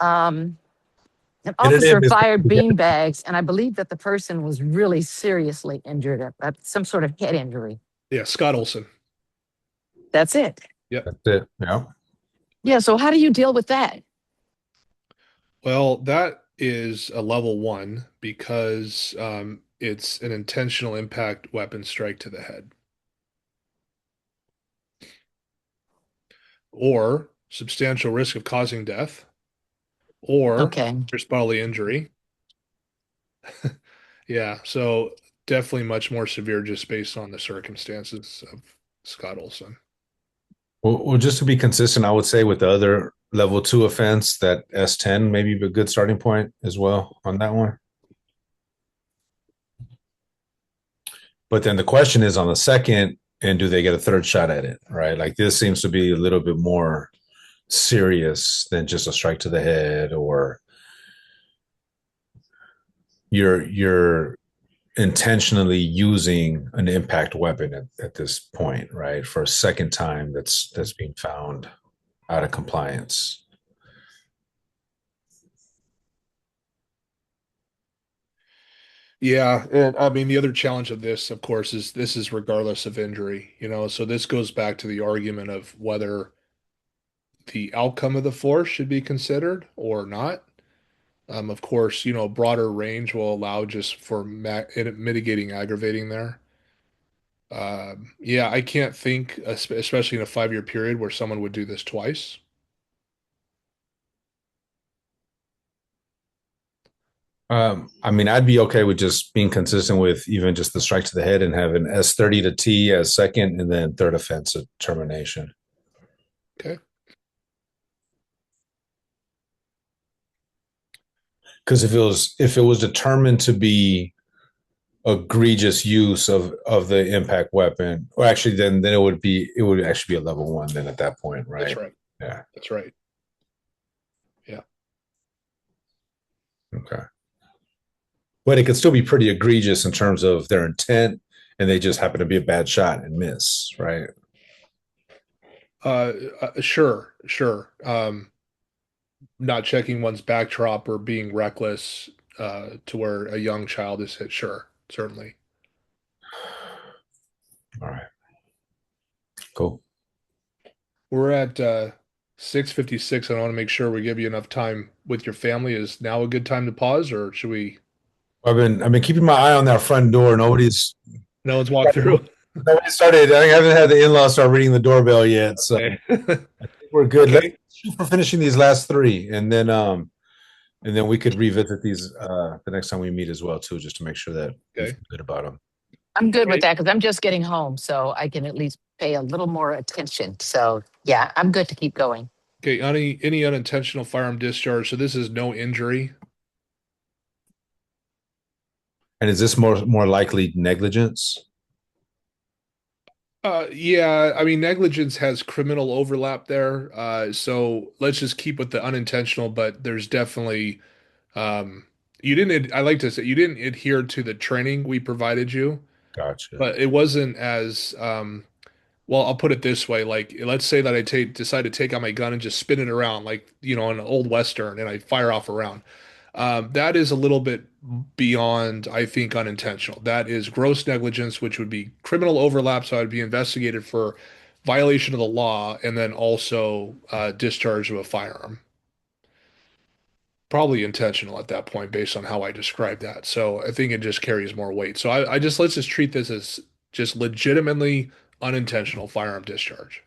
An officer fired beanbags, and I believe that the person was really seriously injured, some sort of head injury. Yeah, Scott Olson. That's it. Yep. That's it. Yeah. Yeah. So how do you deal with that? Well, that is a level one because it's an intentional impact weapon strike to the head. Or substantial risk of causing death, or Okay. there's bodily injury. Yeah, so definitely much more severe just based on the circumstances of Scott Olson. Well, just to be consistent, I would say with the other level two offense, that S10 maybe be a good starting point as well on that one. But then the question is on the second, and do they get a third shot at it, right? Like this seems to be a little bit more serious than just a strike to the head, or you're intentionally using an impact weapon at this point, right? For a second time that's being found out of compliance. Yeah, and I mean the other challenge of this, of course, is this is regardless of injury, so this goes back to the argument of whether the outcome of the force should be considered or not. Of course, broader range will allow just for mitigating aggravating there. Yeah, I can't think, especially in a 5-year period, where someone would do this twice. I mean, I'd be okay with just being consistent with even just the strike to the head and having S30 to T as second and then third offense of termination. Okay. Because if it was determined to be egregious use of the impact weapon, or actually then it would actually be a level one then at that point, right? That's right. Yeah. That's right. Yeah. Okay. But it could still be pretty egregious in terms of their intent, and they just happen to be a bad shot and miss, right? Sure, sure. Not checking one's backdrop or being reckless to where a young child is hit. Sure, certainly. All right. Cool. We're at 6:56, and I want to make sure we give you enough time with your family. Is now a good time to pause, or should we? I've been keeping my eye on that front door. No one's walked through. Nobody started. I haven't had the in-laws start ringing the doorbell yet, so Okay. we're good. Okay. Let's shoot for finishing these last three, and then we could revisit these the next time we meet as well too, just to make sure that we Okay. feel good about them. I'm good Okay. with that because I'm just getting home, so I can at least pay a little more attention. So yeah, I'm good to keep going. Okay. Any unintentional firearm discharge. So this is no injury. And is this more likely negligence? Yeah, I mean, negligence has criminal overlap there. So let's just keep with the unintentional, but there's definitely, you didn't, I like to say, you didn't adhere to the training we provided you, Gotcha. but it wasn't as, well, I'll put it this way. Like, let's say that I decide to take out my gun and just spin it around, like, an old Western, and I fire off a round. That is a little bit beyond, I think, unintentional. That is gross negligence, which would be criminal overlap. So I'd be investigated for violation of the law and then also discharge of a firearm. Probably intentional at that point, based on how I described that. So I think it just carries more weight. So let's just treat this as just legitimately unintentional firearm discharge.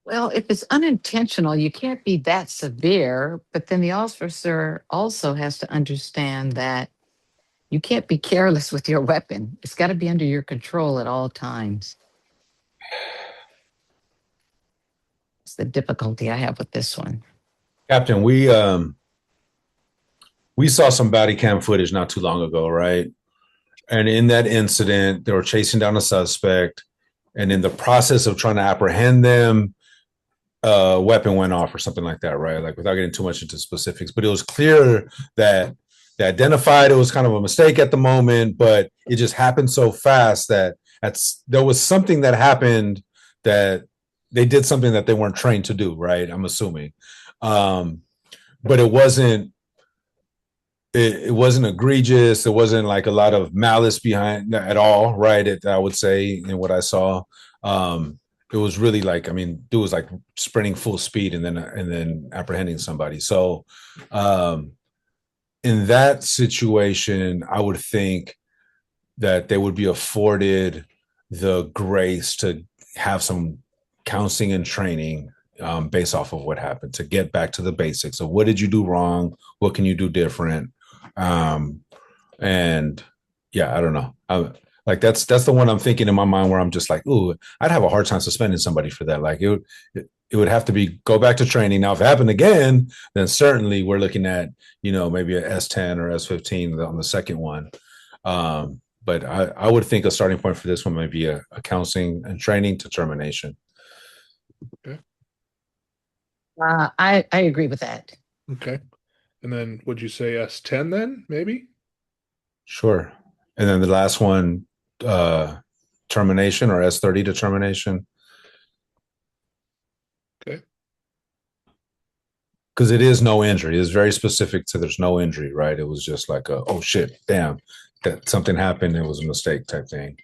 Well, if it's unintentional, you can't be that severe, but then the officer also has to understand that you can't be careless with your weapon. It's got to be under your control at all times. It's the difficulty I have with this one. Captain, we saw some body cam footage not too long ago, right? And in that incident, they were chasing down a suspect, and in the process of trying to apprehend them, a weapon went off or something like that, right? Like without getting too much into specifics, but it was clear that they identified it was kind of a mistake at the moment, but it just happened so fast that there was something that happened that they did something that they weren't trained to do, right? I'm assuming. But it wasn't egregious. There wasn't like a lot of malice behind at all, right? I would say in what I saw. It was really like, I mean, dude was like sprinting full speed and then apprehending somebody. So in that situation, I would think that they would be afforded the grace to have some counseling and training based off of what happened, to get back to the basics of what did you do wrong, what can you do different, and yeah, I don't know. Like that's the one I'm thinking in my mind where I'm just like, ooh, I'd have a hard time suspending somebody for that. Like it would have to be go back to training. Now, if it happened again, then certainly we're looking at maybe a S10 or S15 on the second one. But I would think a starting point for this one might be a counseling and training to termination. Okay. I agree with that. Okay. And then would you say S10 then, maybe? Sure. And then the last one, termination or S30 determination. Okay. Because it is no injury. It's very specific to there's no injury, right? It was just like oh shit, damn, that something happened. It was a mistake type thing.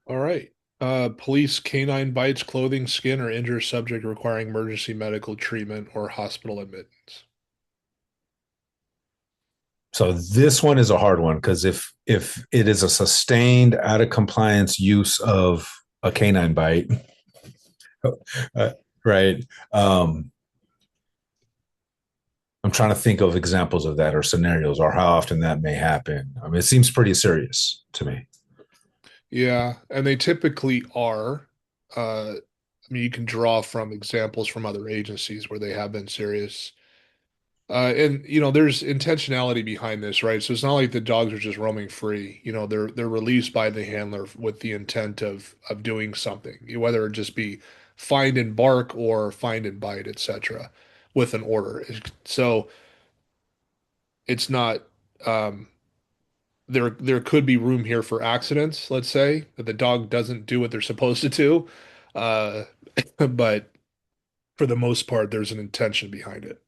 All right. Police canine bites, clothing, skin, or injure subject requiring emergency medical treatment or hospital admittance. So this one is a hard one because if it is a sustained out of compliance use of a canine bite, right? I'm trying to think of examples of that or scenarios or how often that may happen. I mean, it seems pretty serious to me. Yeah, and they typically are. I mean, you can draw from examples from other agencies where they have been serious. And there's intentionality behind this, right? So it's not like the dogs are just roaming free. They're released by the handler with the intent of doing something, whether it just be find and bark or find and bite, etc., with an order. So it's not there could be room here for accidents, let's say, that the dog doesn't do what they're supposed to do. Uh, but for the most part, there's an intention behind it.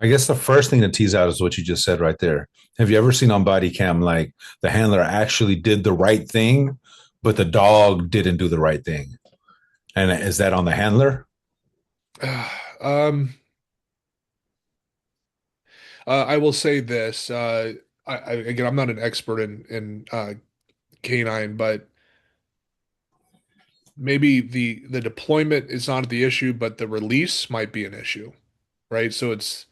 I guess the first thing to tease out is what you just said right there. Have you ever seen on body cam like the handler actually did the right thing, but the dog didn't do the right thing? And is that on the handler? Um, I will say this. Again, I'm not an expert in canine, but maybe the deployment is not the issue, but the release might be an issue, right? So it's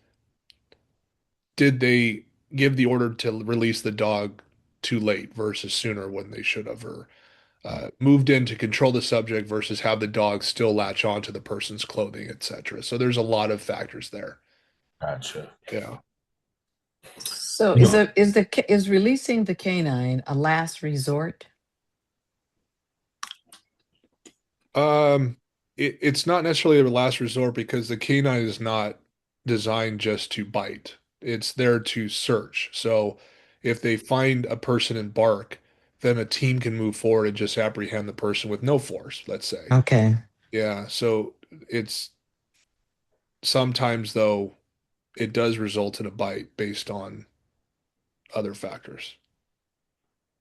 did they give the order to release the dog too late versus sooner when they should have, or moved in to control the subject versus have the dog still latch on to the person's clothing, etc. So there's a lot of factors there. Gotcha. Yeah. So No. is releasing the canine a last resort? It's not necessarily a last resort because the canine is not designed just to bite. It's there to search. So if they find a person and bark, then a team can move forward and just apprehend the person with no force, let's say. Okay. Yeah. So it's sometimes though it does result in a bite based on other factors.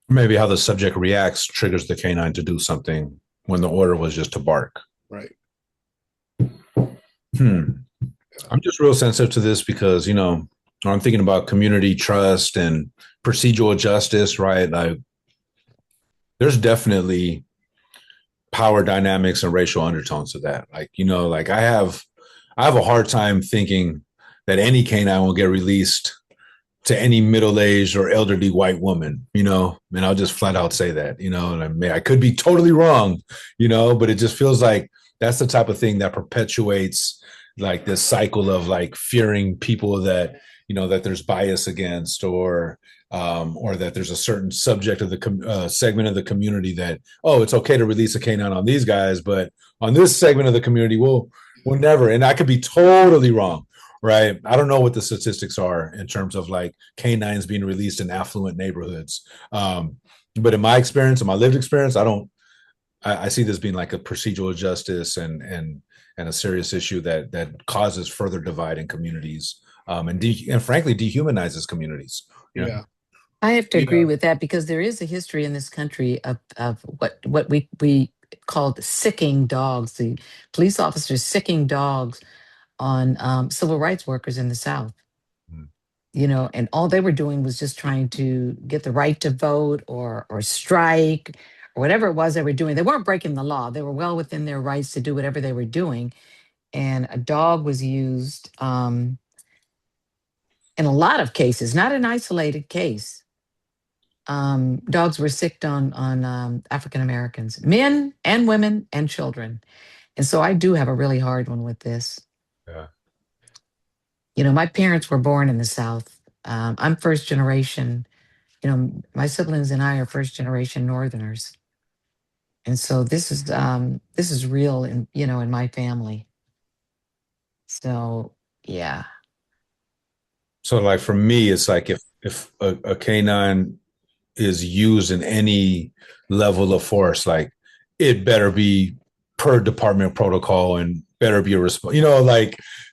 Maybe how the subject reacts triggers the canine to do something when the order was just to bark. Right. I'm just real sensitive to this because, I'm thinking about community trust and procedural justice, right? Like, there's definitely power dynamics and racial undertones to that. Like, like I have a hard time thinking that any canine will get released to any middle-aged or elderly white woman, and I'll just flat out say that, and I could be totally wrong, but it just feels like that's the type of thing that perpetuates like this cycle of like fearing people that, that there's bias against or that there's a certain subject of the segment of the community that, oh, it's okay to release a canine on these guys, but on this segment of the community, we'll never. And I could be totally wrong. Right. I don't know what the statistics are in terms of like canines being released in affluent neighborhoods. But in my experience, in my lived experience, I see this being like a procedural justice and a serious issue that causes further divide in communities and frankly dehumanizes communities. Yeah. I have to agree Yeah. with that because there is a history in this country of what we called sicking dogs, the police officers sicking dogs on civil rights workers in the South. and all they were doing was just trying to get the right to vote or strike or whatever it was they were doing. They weren't breaking the law. They were well within their rights to do whatever they were doing. And a dog was used in a lot of cases, not an isolated case. Dogs were sicked on African Americans, men and women and children. And so I do have a really hard one with this. Yeah. My parents were born in the South. I'm first generation. My siblings and I are first generation Northerners, and so this is real in my family. So yeah, So like for me, it's like if a canine is used in any level of force, like it better be per department protocol and better be a response,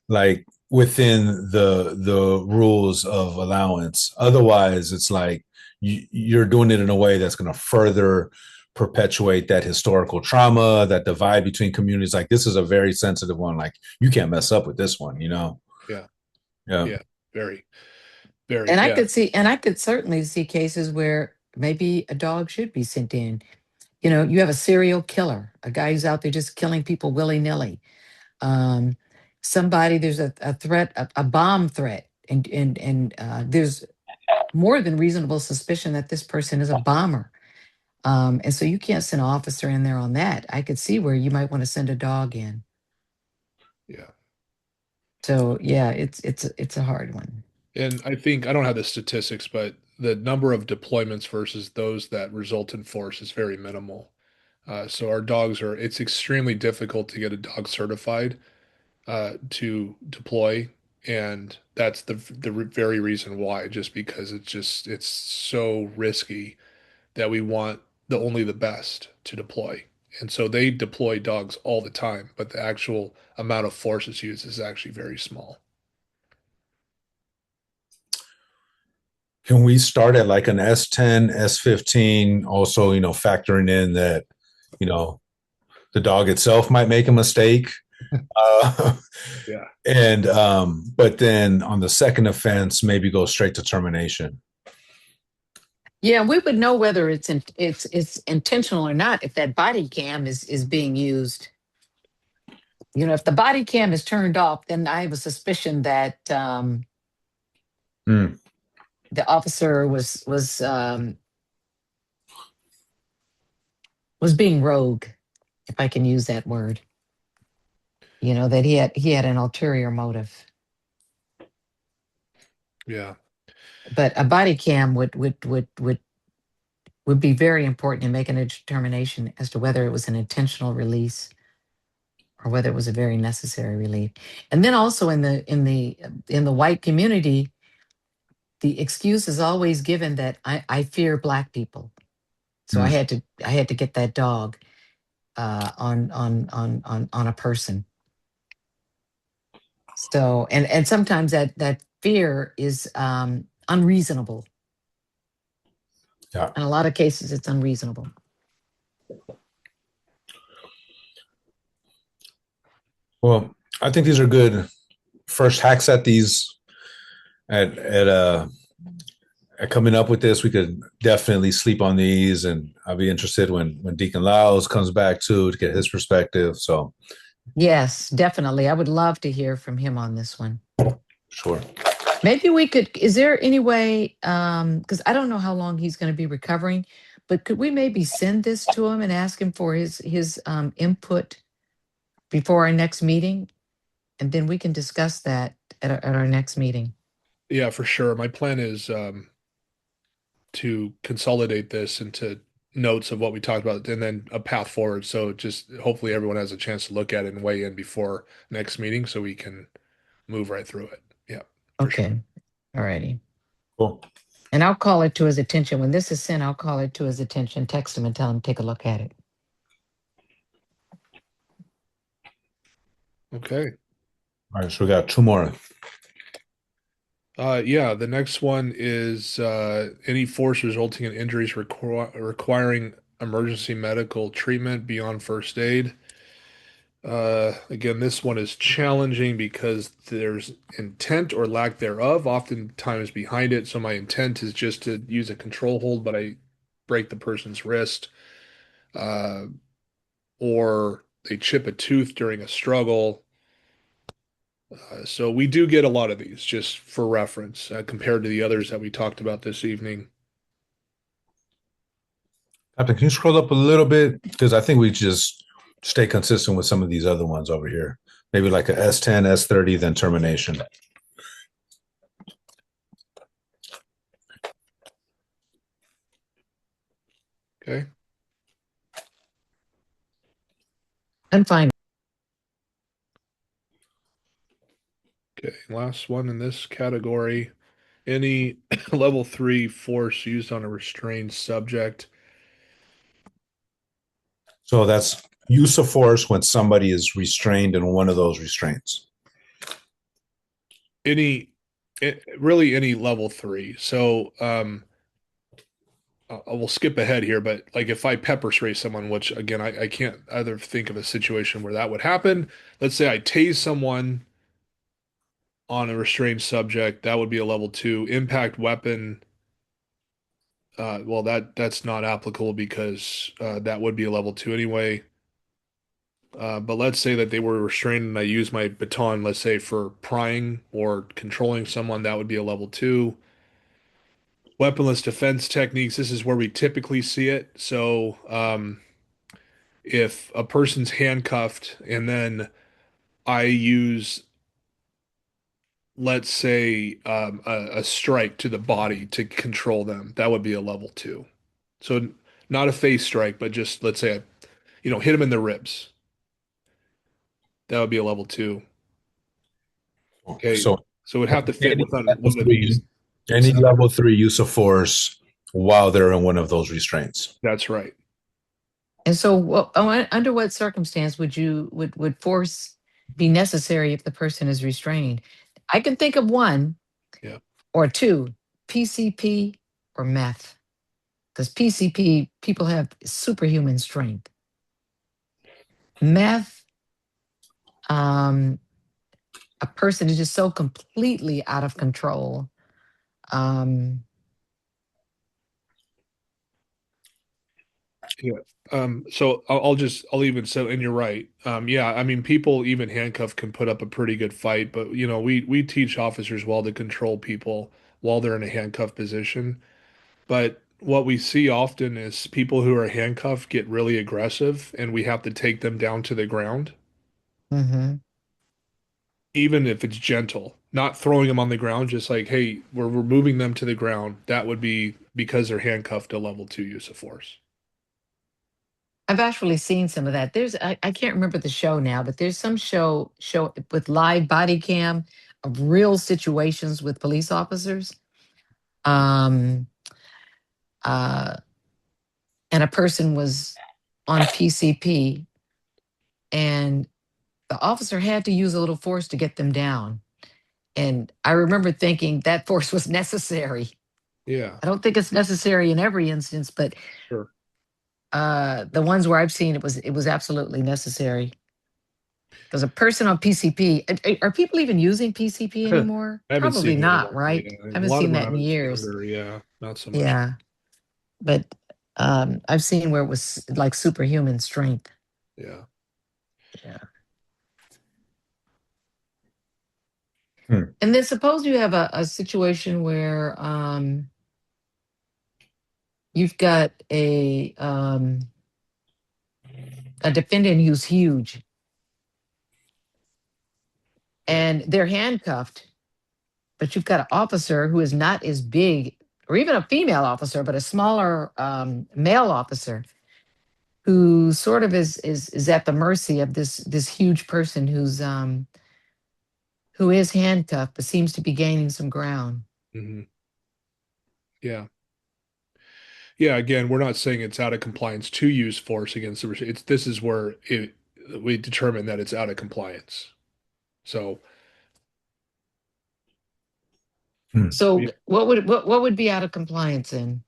like within the rules of allowance. Otherwise, it's like you're doing it in a way that's going to further perpetuate that historical trauma, that divide between communities. Like this is a very sensitive one. Like you can't mess up with this one. Yeah. Yeah. Yeah. Very, very. and I Yeah. could see, and I could certainly see cases where maybe a dog should be sent in. You have a serial killer, a guy who's out there just killing people willy nilly. Um, somebody there's a threat, a bomb threat, and there's more than reasonable suspicion that this person is a bomber. And so you can't send an officer in there on that. I could see where you might want to send a dog in. Yeah. So yeah, it's a hard one. And I think I don't have the statistics, but the number of deployments versus those that result in force is very minimal. So our dogs it's extremely difficult to get a dog certified to deploy, and that's the very reason why. Just because it's so risky that we want only the best to deploy, and so they deploy dogs all the time, but the actual amount of force that's used is actually very small. Can we start at like an S10, S15, also, factoring in that, you know, the dog itself might make a mistake. Uh, Yeah. and but then on the second offense, maybe go straight to termination. Yeah, we would know whether it's intentional or not if that body cam is being used. If the body cam is turned off, then I have a suspicion that Mm, the officer was being rogue, if I can use that word. That he had an ulterior motive. Yeah. But a body cam would be very important in making a determination as to whether it was an intentional release or whether it was a very necessary relief. And then also in the white community, the excuse is always given that I fear Black people, so I mm. had to get that dog on a person. So and sometimes that fear is unreasonable. Yeah. In a lot of cases, it's unreasonable. Well, I think these are good first hacks at these. At coming up with this, we could definitely sleep on these, and I'll be interested when Deacon Lyles comes back too to get his perspective. So Yes, definitely. I would love to hear from him on this one. sure. Maybe we could, is there any way, because I don't know how long he's going to be recovering, but could we maybe send this to him and ask him for his input before our next meeting? And then we can discuss that at our next meeting. Yeah, for sure. My plan is to consolidate this into notes of what we talked about and then a path forward. So just hopefully everyone has a chance to look at it and weigh in before next meeting so we can move right through it. Yeah, for Okay. sure. All righty. Cool. And I'll call it to his attention. When this is sent, I'll call it to his attention, text him and tell him to take a look at it. Okay. All right, so we got two more. Yeah, the next one is any force resulting in injuries requiring emergency medical treatment beyond first aid. Again, this one is challenging because there's intent or lack thereof oftentimes behind it. So my intent is just to use a control hold, but I break the person's wrist, uh, or they chip a tooth during a struggle. So we do get a lot of these, just for reference, compared to the others that we talked about this evening. Captain, can you scroll up a little bit? Because I think we just stay consistent with some of these other ones over here. Maybe like a S10, S30, then termination. Okay. I'm fine. Okay. Last one in this category. Any level 3 force used on a restrained subject. So that's use of force when somebody is restrained in one of those restraints. Really any level 3. So I will skip ahead here, but like if I pepper spray someone, which again I can't either think of a situation where that would happen. Let's say I tase someone on a restrained subject, that would be a level 2. Impact weapon, well that's not applicable because that would be a level 2 anyway. But let's say that they were restrained and I use my baton, let's say for prying or controlling someone, that would be a level 2. Weaponless defense techniques, this is where we typically see it. So if a person's handcuffed and then I use, let's say, a strike to the body to control them, that would be a level 2. So not a face strike, but just let's say hit them in the ribs. That would be a level 2. Okay, So so it would have to fit any within level one of three, these. What's any that? level 3 use of force while they're in one of those restraints. That's right. And so, under what circumstance would force be necessary if the person is restrained? I can think of one, Yeah. or two: PCP or meth. Because PCP people have superhuman strength. Meth, a person is just so completely out of control. Yeah. So I'll even so, and you're right. Yeah, I mean, people even handcuffed can put up a pretty good fight, but we teach officers well to control people while they're in a handcuffed position. But what we see often is people who are handcuffed get really aggressive, and we have to take them down to the ground, Mhm. even if it's gentle, not throwing them on the ground, just like, hey, we're moving them to the ground. That would be because they're handcuffed, a level 2 use of force. I've actually seen some of that. I can't remember the show now, but there's some show with live body cam of real situations with police officers. Um, uh, and a person was on PCP, and the officer had to use a little force to get them down. And I remember thinking that force was necessary. Yeah, I don't think it's necessary in every instance, but sure. the ones where I've seen it was absolutely necessary. Because a person on PCP, are people even using PCP I anymore? haven't Probably seen it in a not, while. right? Yeah, I a haven't lot of seen them that in haven't years. started. Yeah, not so much. Yeah, but I've seen where it was like superhuman strength. Yeah. Yeah. Hmm. And then suppose you have a situation where you've got a defendant who's huge and they're handcuffed, but you've got an officer who is not as big, or even a female officer, but a smaller male officer who sort of is at the mercy of this huge person who is handcuffed but seems to be gaining some ground. Hmm. Yeah. Yeah. Again, we're not saying it's out of compliance to use force against the. It's this is where we determine that it's out of compliance. So Hmm. So we, what would be out of compliance in?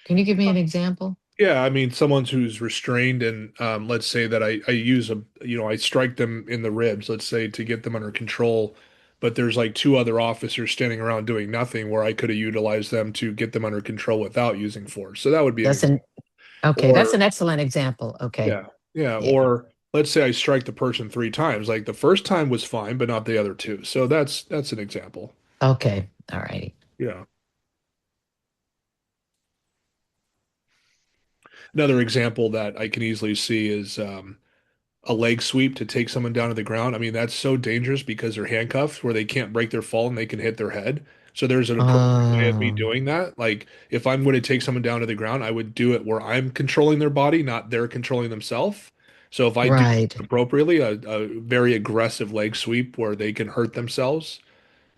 Can you give me an example? Yeah, I mean, someone who's restrained and let's say that I use I strike them in the ribs, let's say to get them under control, but there's like two other officers standing around doing nothing where I could have utilized them to get them under control without using force. So that would be an That's example. an okay. That's Or an excellent example. Okay. yeah, yeah, Yeah. or let's say I strike the person three times. Like the first time was fine, but not the other two. So that's an example. Okay. All righty. Yeah. Another example that I can easily see is a leg sweep to take someone down to the ground. I mean, that's so dangerous because they're handcuffed where they can't break their fall and they can hit their head. So there's an appropriate way of me Um, doing that. Like if I'm going to take someone down to the ground, I would do it where I'm controlling their body, not they're controlling themselves. So if I do right. appropriately, a very aggressive leg sweep where they can hurt themselves,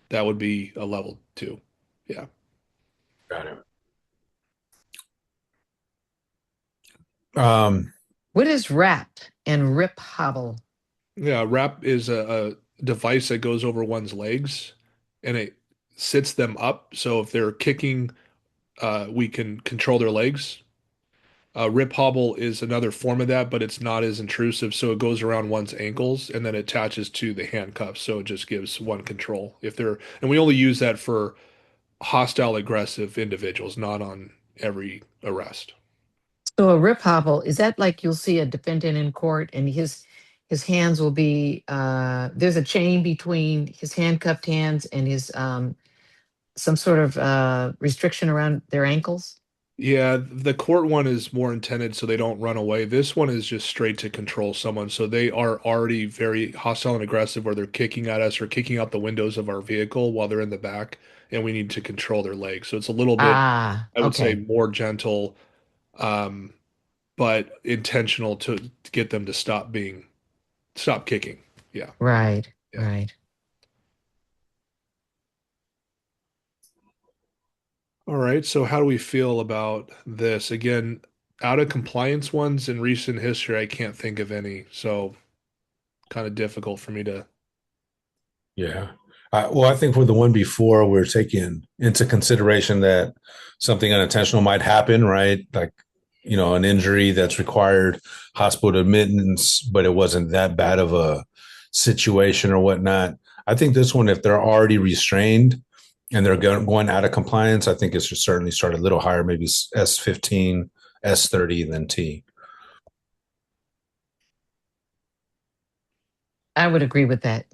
that would be a level two. Yeah. Got it. Um, What is wrap and rip hobble? Yeah. Wrap is a device that goes over one's legs and it sits them up. So if they're kicking we can control their legs. Rip hobble is another form of that, but it's not as intrusive. So it goes around one's ankles and then attaches to the handcuffs. So it just gives one control. And we only use that for hostile, aggressive individuals, not on every arrest. So a rip hobble, is that like you'll see a defendant in court and his hands will be there's a chain between his handcuffed hands and his some sort of restriction around their ankles? Yeah, the court one is more intended so they don't run away. This one is just straight to control someone. So they are already very hostile and aggressive where they're kicking at us or kicking out the windows of our vehicle while they're in the back, and we need to control their legs. So it's a little bit, Ah, I would say, okay. more gentle, um, but intentional to get them to stop kicking. Yeah, Right, yeah. right. All right. So how do we feel about this? Again, out of compliance ones in recent history, I can't think of any. So kind of difficult for me to. yeah. Well, I think for the one before, we're taking into consideration that something unintentional might happen, right? Like, an injury that's required hospital admittance, but it wasn't that bad of a situation or whatnot. I think this one, if they're already restrained and they're going out of compliance, I think it should certainly start a little higher, maybe S15, S30 than T. I would agree with that.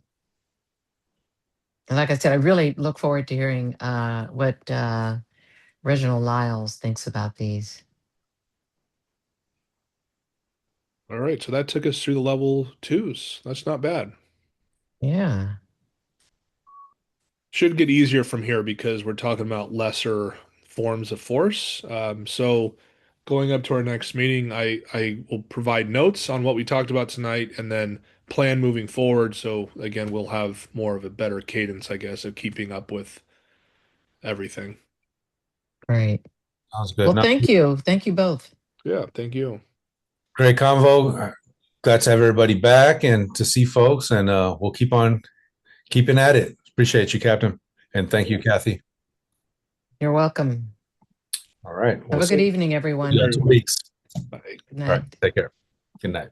And like I said, I really look forward to hearing what Reginald Lyles thinks about these. All right. So that took us through the level twos. That's not bad. Yeah. Should get easier from here because we're talking about lesser forms of force. So going up to our next meeting, I will provide notes on what we talked about tonight and then plan moving forward. So again, we'll have more of a better cadence, I guess, of keeping up with everything. Great. Sounds good. Well, No, thank you. Thank you both. Yeah, thank you. great convo. Glad to have everybody back and to see folks, and we'll keep on keeping at it. Appreciate you, Captain. And thank you, Kathy. You're welcome. All right. Have We'll a good see evening, you everyone. in 2 weeks. Bye. Good All right. night. Take care. Good night.